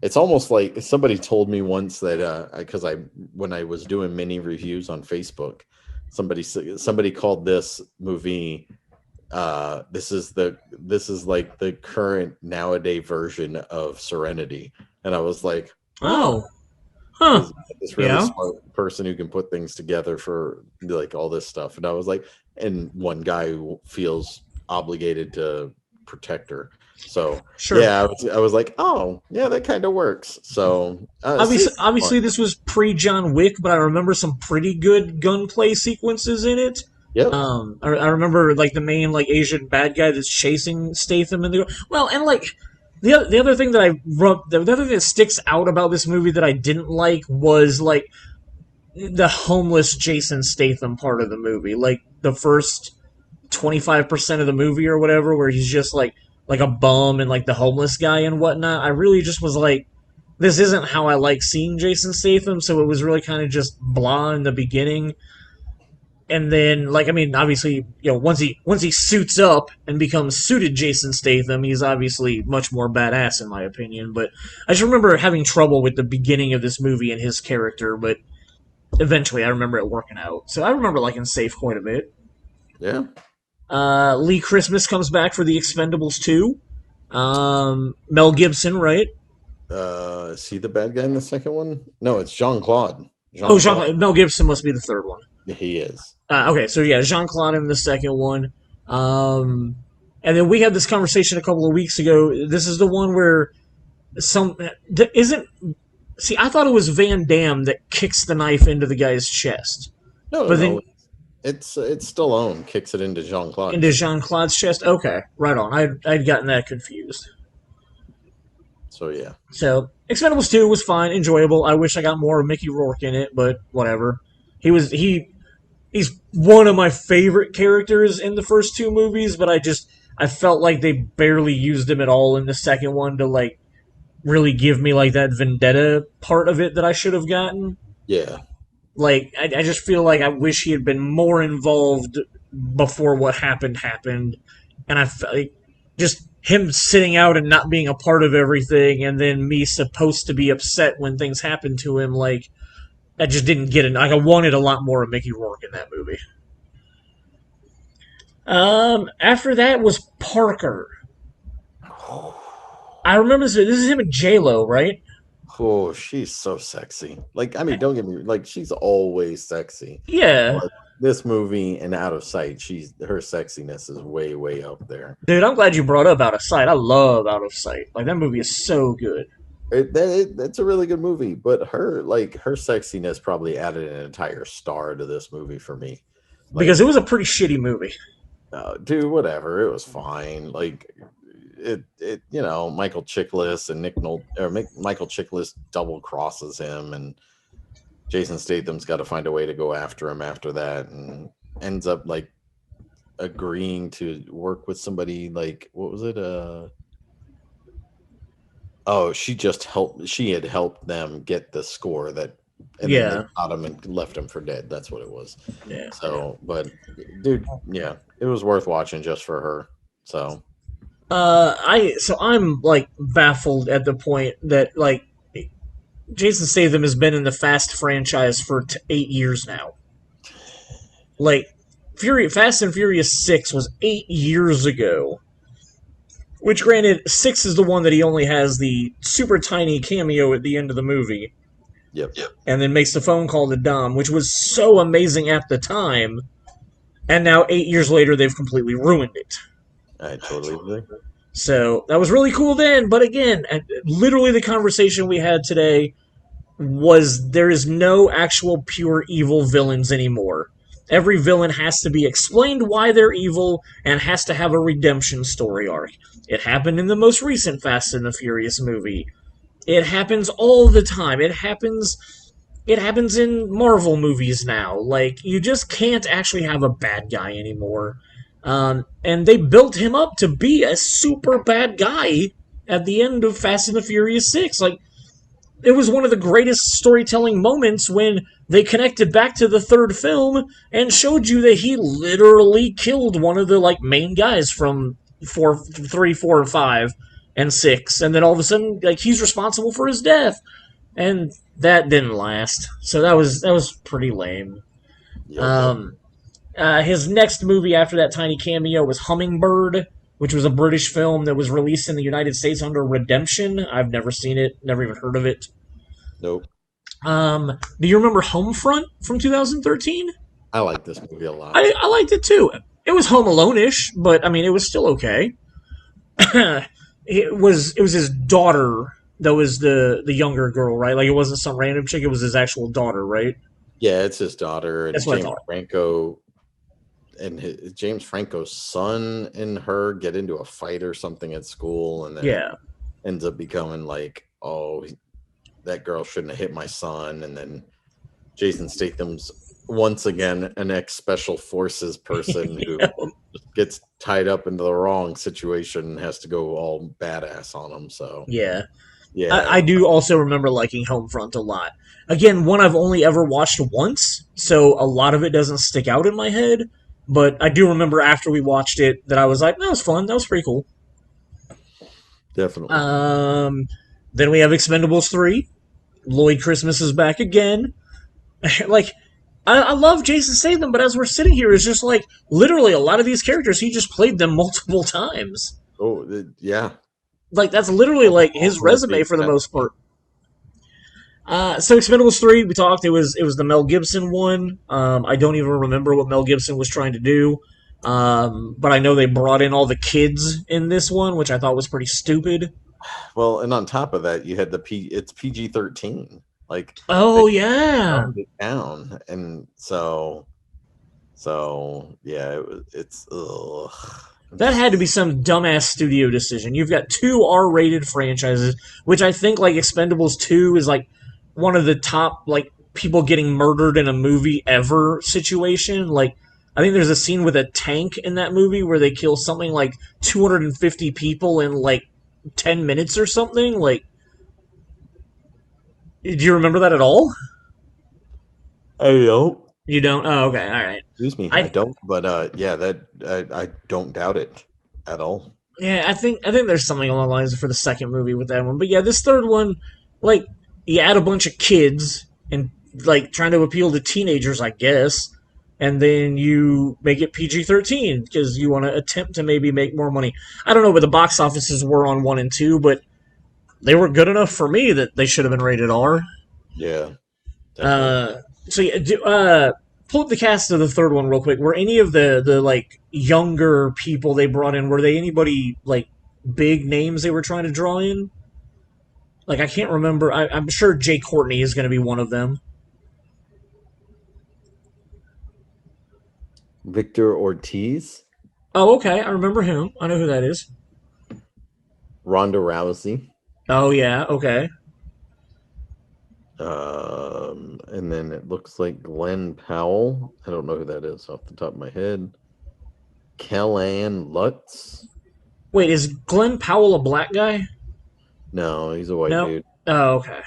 It's almost like somebody told me once that because I when I was doing mini reviews on Facebook, somebody called this movie this is like the current nowadays version of Serenity. And I was like, oh, oh, huh. because this really Yeah. smart person who can put things together for like all this stuff. And I was like, and one guy who feels obligated to protect her. So Sure. yeah, I was like, oh yeah, that kind of works. So see, Obviously this was pre John Wick, but I remember some pretty good gunplay sequences in it. yep, I remember like the main like Asian bad guy that's chasing Statham in the well, and like the other thing that the other thing that sticks out about this movie that I didn't like was like the homeless Jason Statham part of the movie, like the first 25% of the movie or whatever, where he's just like a bum and like the homeless guy and whatnot. I really just was like, this isn't how I like seeing Jason Statham, so it was really kind of just blah in the beginning. And then, like, I mean, obviously, once he suits up and becomes suited Jason Statham, he's obviously much more badass in my opinion. But I just remember having trouble with the beginning of this movie and his character, but eventually I remember it working out. So I remember liking Safe quite a bit. yeah. Lee Christmas comes back for the Expendables 2. Mel Gibson, right? Is he the bad guy in the second one? No, it's Jean Claude. Oh, Jean Claude. Mel Gibson must be the third one. He is. Okay, so yeah, Jean Claude in the second one. Um, and then we had this conversation a couple of weeks ago. This is the one where some isn't. See, I thought it was Van Damme that kicks the knife into the guy's chest, No, no, but then no. It's Stallone kicks it into Jean into Claude's. Jean Claude's chest. Okay, right on. I'd gotten that confused. So yeah, So Expendables 2 was fine, enjoyable. I wish I got more of Mickey Rourke in it, but whatever. He's one of my favorite characters in the first two movies, but I felt like they barely used him at all in the second one to like really give me like that vendetta part of it that I should have gotten. yeah, Like I just feel like I wish he had been more involved before what happened, and I felt like just him sitting out and not being a part of everything, and then me supposed to be upset when things happen to him. Like I just didn't get it. Like I wanted a lot more of Mickey Rourke in that movie. After that was Parker. I remember this is him and J Lo, right? Oh, she's so sexy. Like, I mean, don't get me like she's always sexy. Yeah, But this movie and Out of Sight, she's her sexiness is way, way up there. dude, I'm glad you brought up Out of Sight. I love Out of Sight. Like that movie is so good That's a really good movie, but her sexiness probably added an entire star to this movie for me. because it Like, was a pretty shitty movie. dude, whatever, it was fine. Like, Michael Chiklis and Michael Chiklis double crosses him, and Jason Statham's got to find a way to go after him after that, and ends up like agreeing to work with somebody. Like, what was it? Oh, she had helped them get the score that, and then they Yeah, shot him and left him for dead. That's what it was. yeah. So, but dude, yeah, it was worth watching just for her. So, I'm like baffled at the point that like Jason Statham has been in the Fast franchise for 8 years now. Like, Fast and Furious 6 was 8 years ago. Which, granted, 6 is the one that he only has the super tiny cameo at the end of the movie, yep, and then makes the phone call to Dom, which was so amazing at the time, and now 8 years later they've completely ruined it. I totally agree. So, that was really cool then, but again, literally the conversation we had today was there is no actual pure evil villains anymore. Every villain has to be explained why they're evil and has to have a redemption story arc. It happened in the most recent Fast and the Furious movie. It happens all the time. It happens in Marvel movies now. Like, you just can't actually have a bad guy anymore. And they built him up to be a super bad guy at the end of Fast and the Furious 6. Like, it was one of the greatest storytelling moments when they connected back to the third film and showed you that he literally killed one of the like main guys from 3, 4, and 5 and 6, and then all of a sudden like he's responsible for his death, and that didn't last. So that was pretty lame. Yep. Um, his next movie after that tiny cameo was Hummingbird, which was a British film that was released in the United States under Redemption. I've never seen it, never even heard of it. Nope. Do you remember Homefront from 2013? I like this movie a lot. I liked it too. It was Home Alone-ish, but I mean, it was still okay. It was his daughter that was the younger girl, right? Like it wasn't some random chick; it was his actual daughter, right? Yeah, it's his daughter and That's what I thought. James Franco's son and her get into a fight or something at school, and then Yeah, ends up becoming like, oh, that girl shouldn't have hit my son, and then Jason Statham's once again an ex-special forces person who gets tied up into the wrong situation and has to go all badass on him. So yeah. yeah, I do also remember liking Homefront a lot. Again, one I've only ever watched once, so a lot of it doesn't stick out in my head. But I do remember after we watched it that I was like, that was fun. That was pretty cool. definitely. Then we have Expendables 3. Lloyd Christmas is back again. Like, I love Jason Statham, but as we're sitting here, it's just like, literally, a lot of these characters, he just played them multiple times. Yeah. Like, that's literally, like, his resume for the most part. So Expendables 3, we talked, it was the Mel Gibson one. I don't even remember what Mel Gibson was trying to do. But I know they brought in all the kids in this one, which I thought was pretty stupid. Well, and on top of that, you had it's PG-13. Like, Oh, they yeah. toned it down, and so yeah, it's ugh. That had to be some dumbass studio decision. You've got two R-rated franchises, which I think, like, Expendables 2 is, like, one of the top, like, people getting murdered in a movie ever situation. Like, I think there's a scene with a tank in that movie where they kill something like 250 people in, like, 10 minutes or something. Like, do you remember that at all? I don't. You don't? Oh, okay, all right. Excuse me, I don't. But yeah, that I don't doubt it at all. Yeah, I think there's something along the lines for the second movie with that one. But yeah, this third one, like, you add a bunch of kids and like trying to appeal to teenagers, I guess. and then you make it PG-13 because you want to attempt to maybe make more money. I don't know what the box offices were on 1 and 2, but they were good enough for me that they should have been rated R. Yeah, definitely. Uh, so yeah, pull up the cast of the third one real quick. Were any of the like younger people they brought in? Were they anybody like big names they were trying to draw in? Like I can't remember. I'm sure Jay Courtney is going to be one of them. Victor Ortiz, Oh, okay. I remember him. I know who that is. Ronda Rousey, Oh yeah. Okay. and then it looks like Glenn Powell. I don't know who that is off the top of my head. Kellan Lutz. Wait, is Glenn Powell a black guy? No, he's a white No. dude. Oh, okay.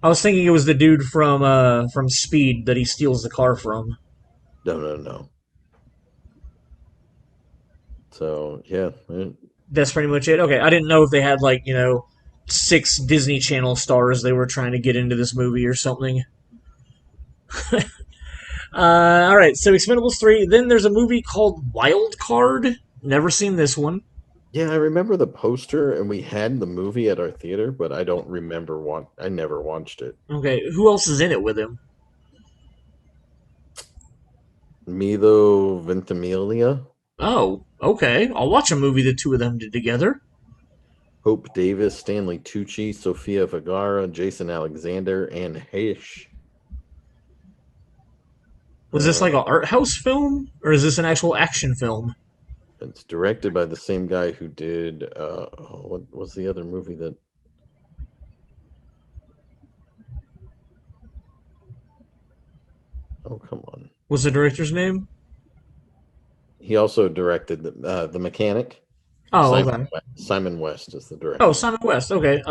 I was thinking it was the dude from Speed that he steals the car from. No, no, no. So yeah, That's pretty much it. Okay, I didn't know if they had like 6 Disney Channel stars they were trying to get into this movie or something. All right, so Expendables 3. Then there's a movie called Wild Card. Never seen this one. yeah. I remember the poster, and we had the movie at our theater, but I don't remember what. I never watched it. Okay, who else is in it with him? Milo Ventimiglia, Oh, okay. I'll watch a movie the two of them did together. Hope Davis, Stanley Tucci, Sofia Vergara, Jason Alexander, and Heish. Was this like an art house film, or is this an actual action film? It's directed by the same guy who did what was the other movie that? Oh, come on. What's the director's name? He also directed the Mechanic. Oh, Simon okay. West. Simon West is the Oh, director. Simon West. Okay.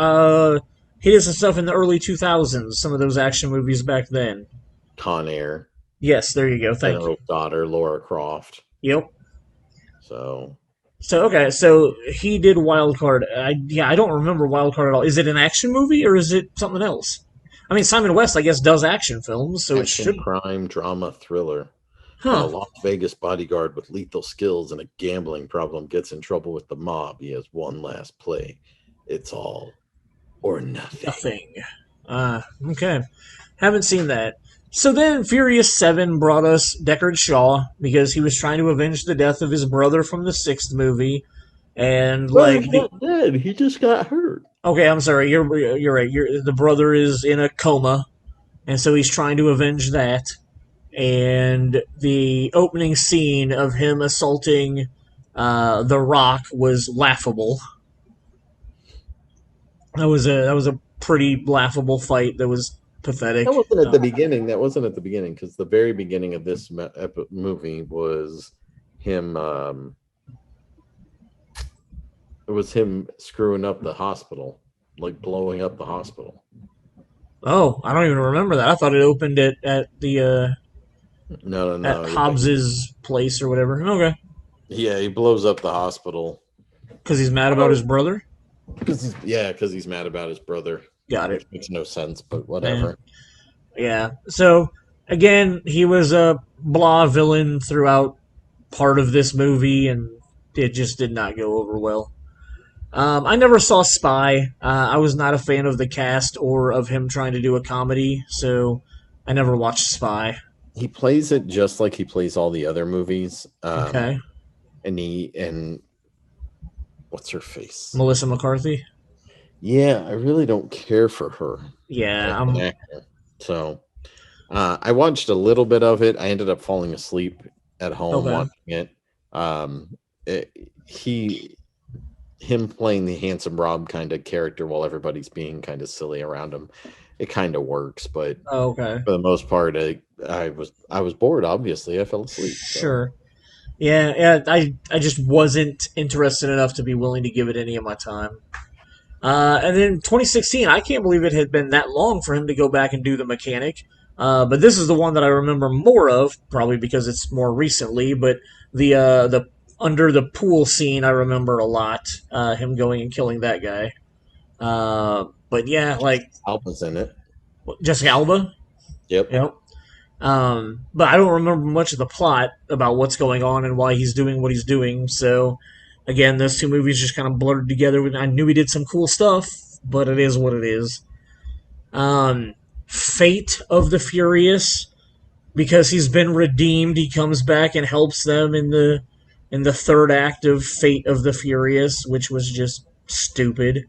He did some stuff in the early 2000s. Some of those action movies back then. Con Air, Yes, there you go. Thank you. General's Daughter, Laura Croft. Yep. So So okay, so he did Wild Card. I don't remember Wild Card at all. Is it an action movie or is it something else? I mean, Simon West, I guess, does action films, so it action, should. crime, drama, thriller. When a Huh? Las Vegas bodyguard with lethal skills and a gambling problem gets in trouble with the mob, he has one last play. It's all or nothing. Nothing. Okay. Haven't seen that. So then Furious 7 brought us Deckard Shaw because he was trying to avenge the death of his brother from the sixth movie. And like Brother's the not dead. He just got hurt. okay, I'm sorry, you're right. The brother is in a coma, and so he's trying to avenge that. And the opening scene of him assaulting The Rock was laughable. That was a pretty laughable fight. That was pathetic. That wasn't at the beginning. That wasn't at the beginning because the very beginning of this movie was him. It was him screwing up the hospital, like blowing up the hospital. Oh, I don't even remember that. I thought it opened at the No, no, at no. Hobbs's place or whatever. Okay, Yeah, he blows up the hospital because he's mad about his brother. because he's mad about his brother, Got it. which makes no sense, but whatever. Yeah. So again, he was a blah villain throughout part of this movie, and it just did not go over well. I never saw Spy. I was not a fan of the cast or of him trying to do a comedy, so I never watched Spy. He plays it just like he plays all the other movies. Okay. And what's her face? Melissa McCarthy. Yeah, I really don't care for her. Yeah, As an actor. So I watched a little bit of it. I ended up falling asleep at home Okay. watching it. Him playing the handsome Rob kind of character while everybody's being kind of silly around him. It kind of works, but Okay. for the most part, I was bored. Obviously, I fell asleep. So. Sure. Yeah. I just wasn't interested enough to be willing to give it any of my time. And then 2016, I can't believe it had been that long for him to go back and do The Mechanic. But this is the one that I remember more of, probably because it's more recently. But the under the pool scene, I remember a lot. Him going and killing that guy. But yeah, like Alba's in it. Jessica Alba. Yep. Yep. But I don't remember much of the plot about what's going on and why he's doing what he's doing. So, again, those two movies just kind of blurred together. I knew he did some cool stuff, but it is what it is. Fate of the Furious, because he's been redeemed, he comes back and helps them in the third act of Fate of the Furious, which was just stupid.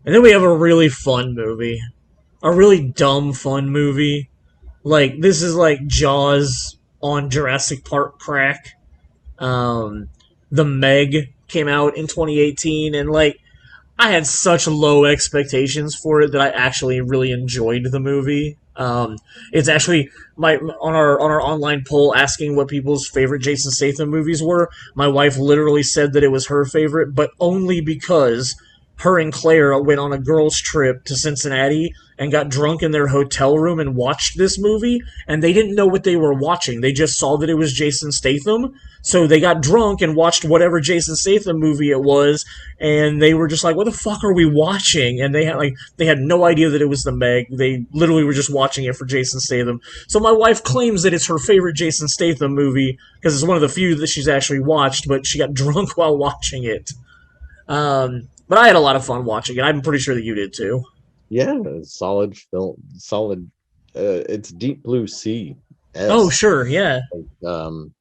And then we have a really fun movie, a really dumb fun movie. Like this is like Jaws on Jurassic Park crack. Um, the Meg came out in 2018, and like I had such low expectations for it that I actually really enjoyed the movie. It's actually my on our online poll asking what people's favorite Jason Statham movies were. My wife literally said that it was her favorite, but only because her and Claire went on a girls' trip to Cincinnati and got drunk in their hotel room and watched this movie, and they didn't know what they were watching. They just saw that it was Jason Statham, so they got drunk and watched whatever Jason Statham movie it was, and they were just like, "What the fuck are we watching?" And they had no idea that it was the Meg. They literally were just watching it for Jason Statham. So my wife claims that it's her favorite Jason Statham movie because it's one of the few that she's actually watched, but she got drunk while watching it. But I had a lot of fun watching it. I'm pretty sure that you did too. Yeah, solid film, solid. It's Deep Blue Sea. Oh, sure, yeah. Um,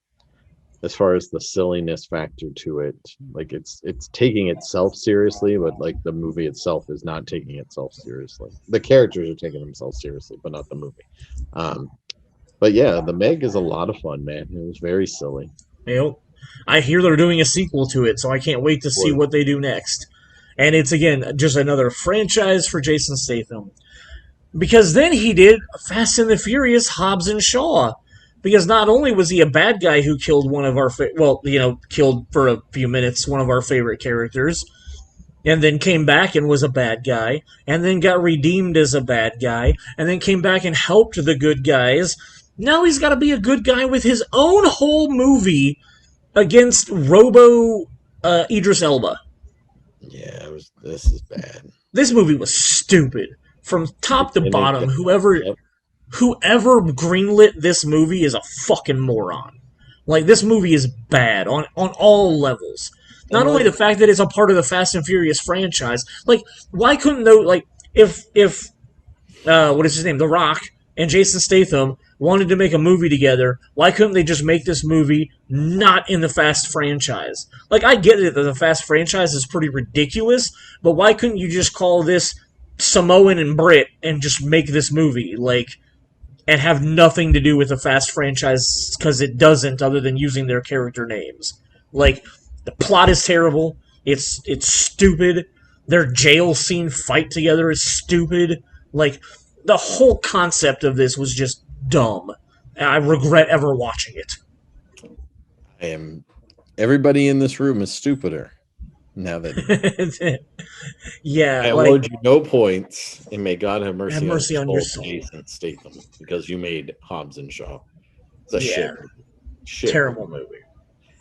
as far as the silliness factor to it, like it's taking itself seriously, but like the movie itself is not taking itself seriously. The characters are taking themselves seriously, but not the movie. Um, but yeah, the Meg is a lot of fun, man. It was very silly. Yep. I hear they're doing a sequel to it, so I can't wait to see what they do next. And it's, again, just another franchise for Jason Statham. Because then he did Fast and the Furious Hobbs and Shaw. Because not only was he a bad guy who killed one of our, killed for a few minutes one of our favorite characters, and then came back and was a bad guy, and then got redeemed as a bad guy, and then came back and helped the good guys. Now he's got to be a good guy with his own whole movie against Idris Elba. Yeah, this is bad. This movie was stupid from top to bottom. Whoever greenlit this movie is a fucking moron. Like, this movie is bad on all levels. Not only the fact that it's a part of the Fast and Furious franchise. Like, why couldn't those, like, if what is his name, The Rock and Jason Statham wanted to make a movie together, why couldn't they just make this movie not in the Fast franchise? Like, I get it that the Fast franchise is pretty ridiculous, but why couldn't you just call this Samoan and Brit and just make this movie? Like, and have nothing to do with the Fast franchise, because it doesn't, other than using their character names. Like, the plot is terrible. It's stupid. Their jail scene fight together is stupid. Like, the whole concept of this was just dumb. And I regret ever watching it. Everybody in this room is stupider now that. Yeah, I award you no points, and may God have mercy on your soul, Jason Statham, because you made Hobbs and Shaw. It's a shit terrible movie.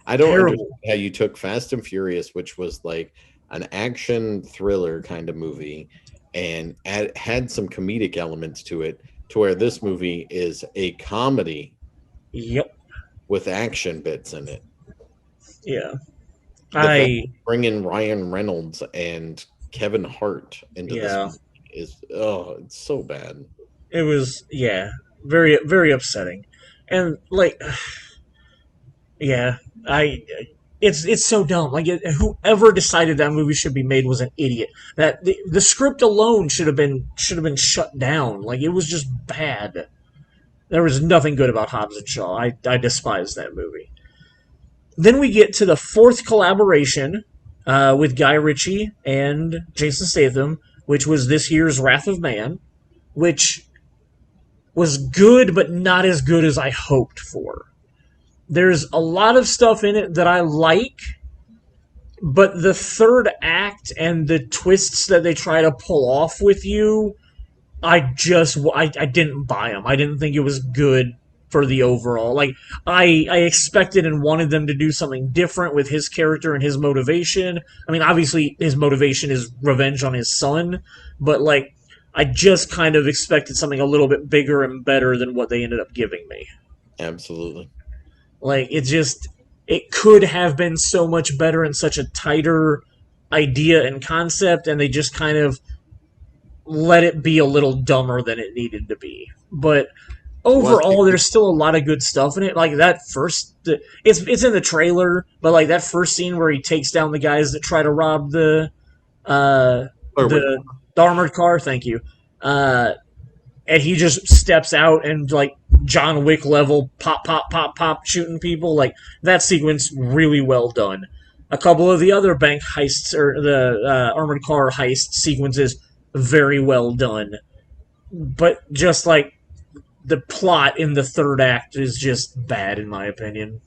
I don't understand how you took Fast and Furious, which was like an action thriller kind of movie, and had some comedic elements to it, to where this movie is a comedy. Yep. With action bits in it. Yeah. Bring in Ryan Reynolds and Kevin Hart into this movie it's so bad. It was very, very upsetting. And like it's so dumb. Like, whoever decided that movie should be made was an idiot. That the script alone should have been shut down. Like, it was just bad. There was nothing good about Hobbs and Shaw. I despise that movie. Then we get to the fourth collaboration with Guy Ritchie and Jason Statham, which was this year's Wrath of Man, which was good, but not as good as I hoped for. There's a lot of stuff in it that I like, but the third act and the twists that they try to pull off with you, I didn't buy them. I didn't think it was good for the overall. Like, I expected and wanted them to do something different with his character and his motivation. I mean, obviously, his motivation is revenge on his son, but, like, I just kind of expected something a little bit bigger and better than what they ended up giving me. Absolutely. Like it could have been so much better and such a tighter idea and concept, and they just kind of let it be a little dumber than it needed to be. But Well, overall, there's still a lot of good stuff in it. Like that it's in the trailer, but like that first scene where he takes down the guys that try to rob uh, the, the armored car. Thank you. And he just steps out and like John Wick level pop pop pop pop shooting people. Like that sequence really well done. A couple of the other bank heists or the armored car heist sequences very well done. But just like the plot in the third act is just bad in my opinion.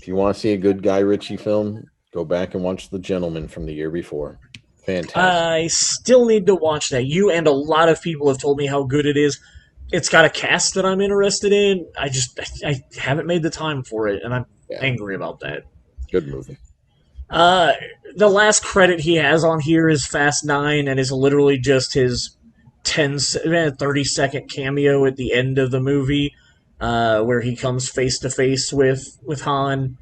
if you want to see a good Guy Ritchie film, go back and watch The Gentleman from the year before. Fantastic. I still need to watch that. You and a lot of people have told me how good it is. It's got a cast that I'm interested in. I haven't made the time for it, and I'm angry about that. Good movie. The last credit he has on here is Fast 9, and is literally just his 30-second cameo at the end of the movie, where he comes face to face with Han.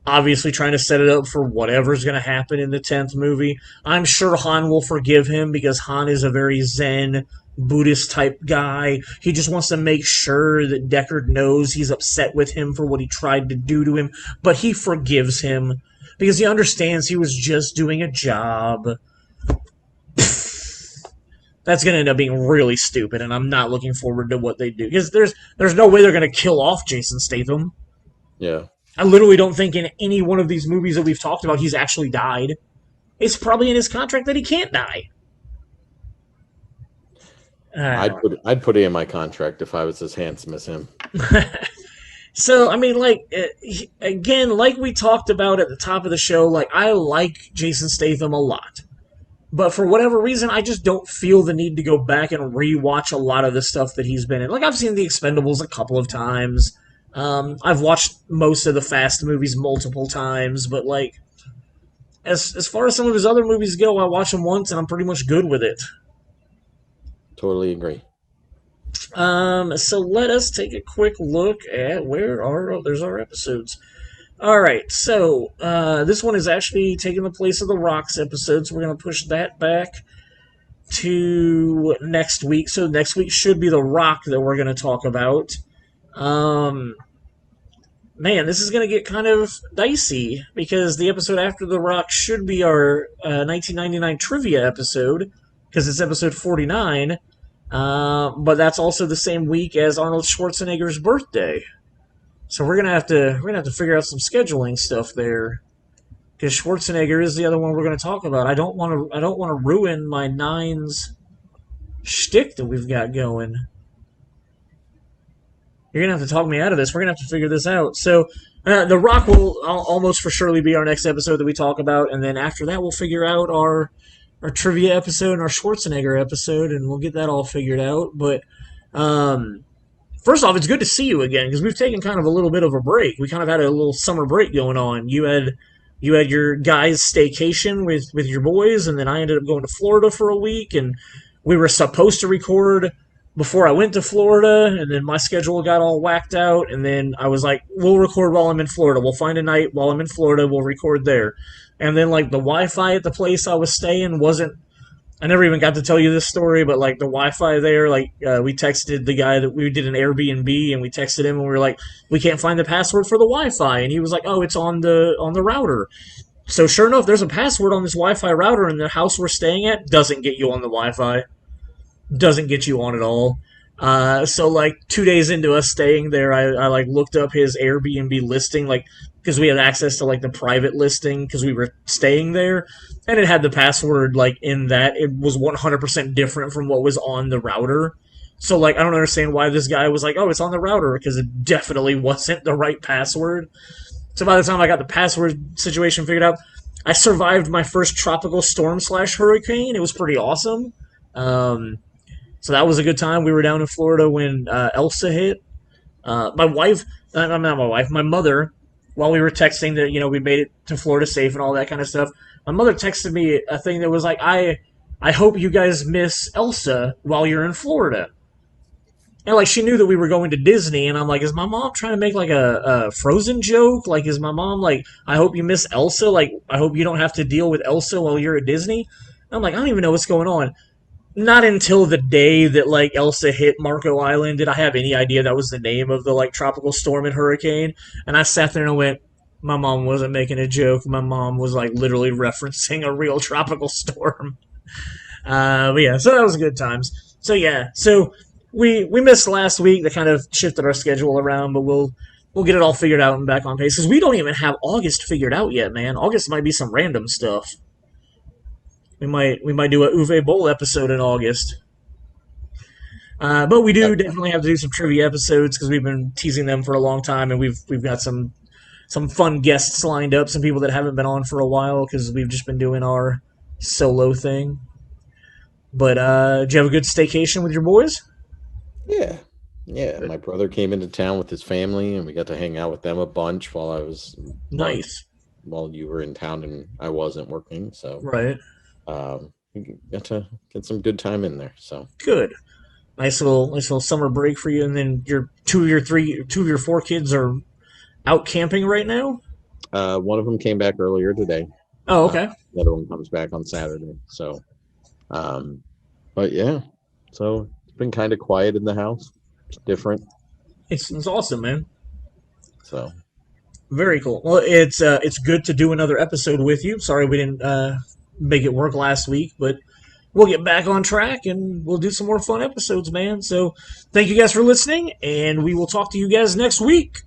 Obviously trying to set it up for whatever's going to happen in the 10th movie. I'm sure Han will forgive him because Han is a very Zen, Buddhist type guy. He just wants to make sure that Deckard knows he's upset with him for what he tried to do to him, but he forgives him because he understands he was just doing a job. That's going to end up being really stupid, and I'm not looking forward to what they do because there's no way they're going to kill off Jason Statham. Yeah. I literally don't think in any one of these movies that we've talked about he's actually died. It's probably in his contract that he can't die. I'd put it in my contract if I was as handsome as him. So, I mean, like, again, like we talked about at the top of the show, like, I like Jason Statham a lot. But for whatever reason, I just don't feel the need to go back and rewatch a lot of the stuff that he's been in. Like, I've seen The Expendables a couple of times. I've watched most of the Fast movies multiple times, but like, as far as some of his other movies go, I watch them once and I'm pretty much good with it. Totally agree. So let us take a quick look at there's our episodes. All right, so this one is actually taking the place of the Rock's episode, so we're gonna push that back to next week. So next week should be the Rock that we're gonna talk about. Man, this is going to get kind of dicey because the episode after The Rock should be our 1999 trivia episode because it's episode 49. But that's also the same week as Arnold Schwarzenegger's birthday, so we're gonna have to figure out some scheduling stuff there because Schwarzenegger is the other one we're going to talk about. I don't want to ruin my Nines shtick that we've got going. You're going to have to talk me out of this. We're going to have to figure this out. So, The Rock will almost for surely be our next episode that we talk about, and then after that we'll figure out our trivia episode and our Schwarzenegger episode, and we'll get that all figured out. But first off, it's good to see you again, because we've taken kind of a little bit of a break. We kind of had a little summer break going on. You had your guys' staycation with your boys, and then I ended up going to Florida for a week, and we were supposed to record before I went to Florida, and then my schedule got all whacked out, and then I was like, we'll record while I'm in Florida. We'll find a night while I'm in Florida, we'll record there. And then, like, the Wi-Fi at the place I was staying wasn't... I never even got to tell you this story, but, like, the Wi-Fi there, like, we texted the guy that we did an Airbnb, and we texted him, and we were like, we can't find the password for the Wi-Fi. And he was like, oh, it's on the router. So sure enough, there's a password on this Wi-Fi router, and the house we're staying at doesn't get you on the Wi-Fi. Doesn't get you on at all. So like 2 days into us staying there, I like looked up his Airbnb listing, like, because we had access to like the private listing because we were staying there, and it had the password like in that. It was 100% different from what was on the router. So like I don't understand why this guy was like, oh, it's on the router, because it definitely wasn't the right password. So by the time I got the password situation figured out, I survived my first tropical storm / hurricane. It was pretty awesome. So that was a good time. We were down in Florida when Elsa hit. My mother, while we were texting that, we made it to Florida safe and all that kind of stuff, my mother texted me a thing that was like, I I hope you guys miss Elsa while you're in Florida. And like she knew that we were going to Disney, and I'm like, is my mom trying to make like a Frozen joke? Like, is my mom like, I hope you miss Elsa? Like, I hope you don't have to deal with Elsa while you're at Disney. And I'm like, I don't even know what's going on. Not until the day that like Elsa hit Marco Island did I have any idea that was the name of the like tropical storm and hurricane. And I sat there and I went, my mom wasn't making a joke. My mom was like literally referencing a real tropical storm. But yeah, so that was good times. So yeah, so we missed last week. That kind of shifted our schedule around, but we'll get it all figured out and back on pace because we don't even have August figured out yet, man. August might be some random stuff. We might do a Uwe Boll episode in August. But we do definitely have to do some trivia episodes because we've been teasing them for a long time, and we've got some fun guests lined up, some people that haven't been on for a while because we've just been doing our solo thing. But did you have a good staycation with your boys? Yeah. Yeah. My brother came into town with his family, and we got to hang out with them a bunch Nice. while you were in town and I wasn't working. So Right. we got to get some good time in there. So Good. Nice little summer break for you, and then your two of your four kids are out camping right now. one of them came back earlier today. Oh, Uh, okay. the other one comes back on Saturday. So, um, but yeah, so it's been kind of quiet in the house. It's different. It's awesome, man. So Very cool. Well, it's good to do another episode with you. Sorry we didn't make it work last week, but we'll get back on track and we'll do some more fun episodes, man. So thank you guys for listening, and we will talk to you guys next week.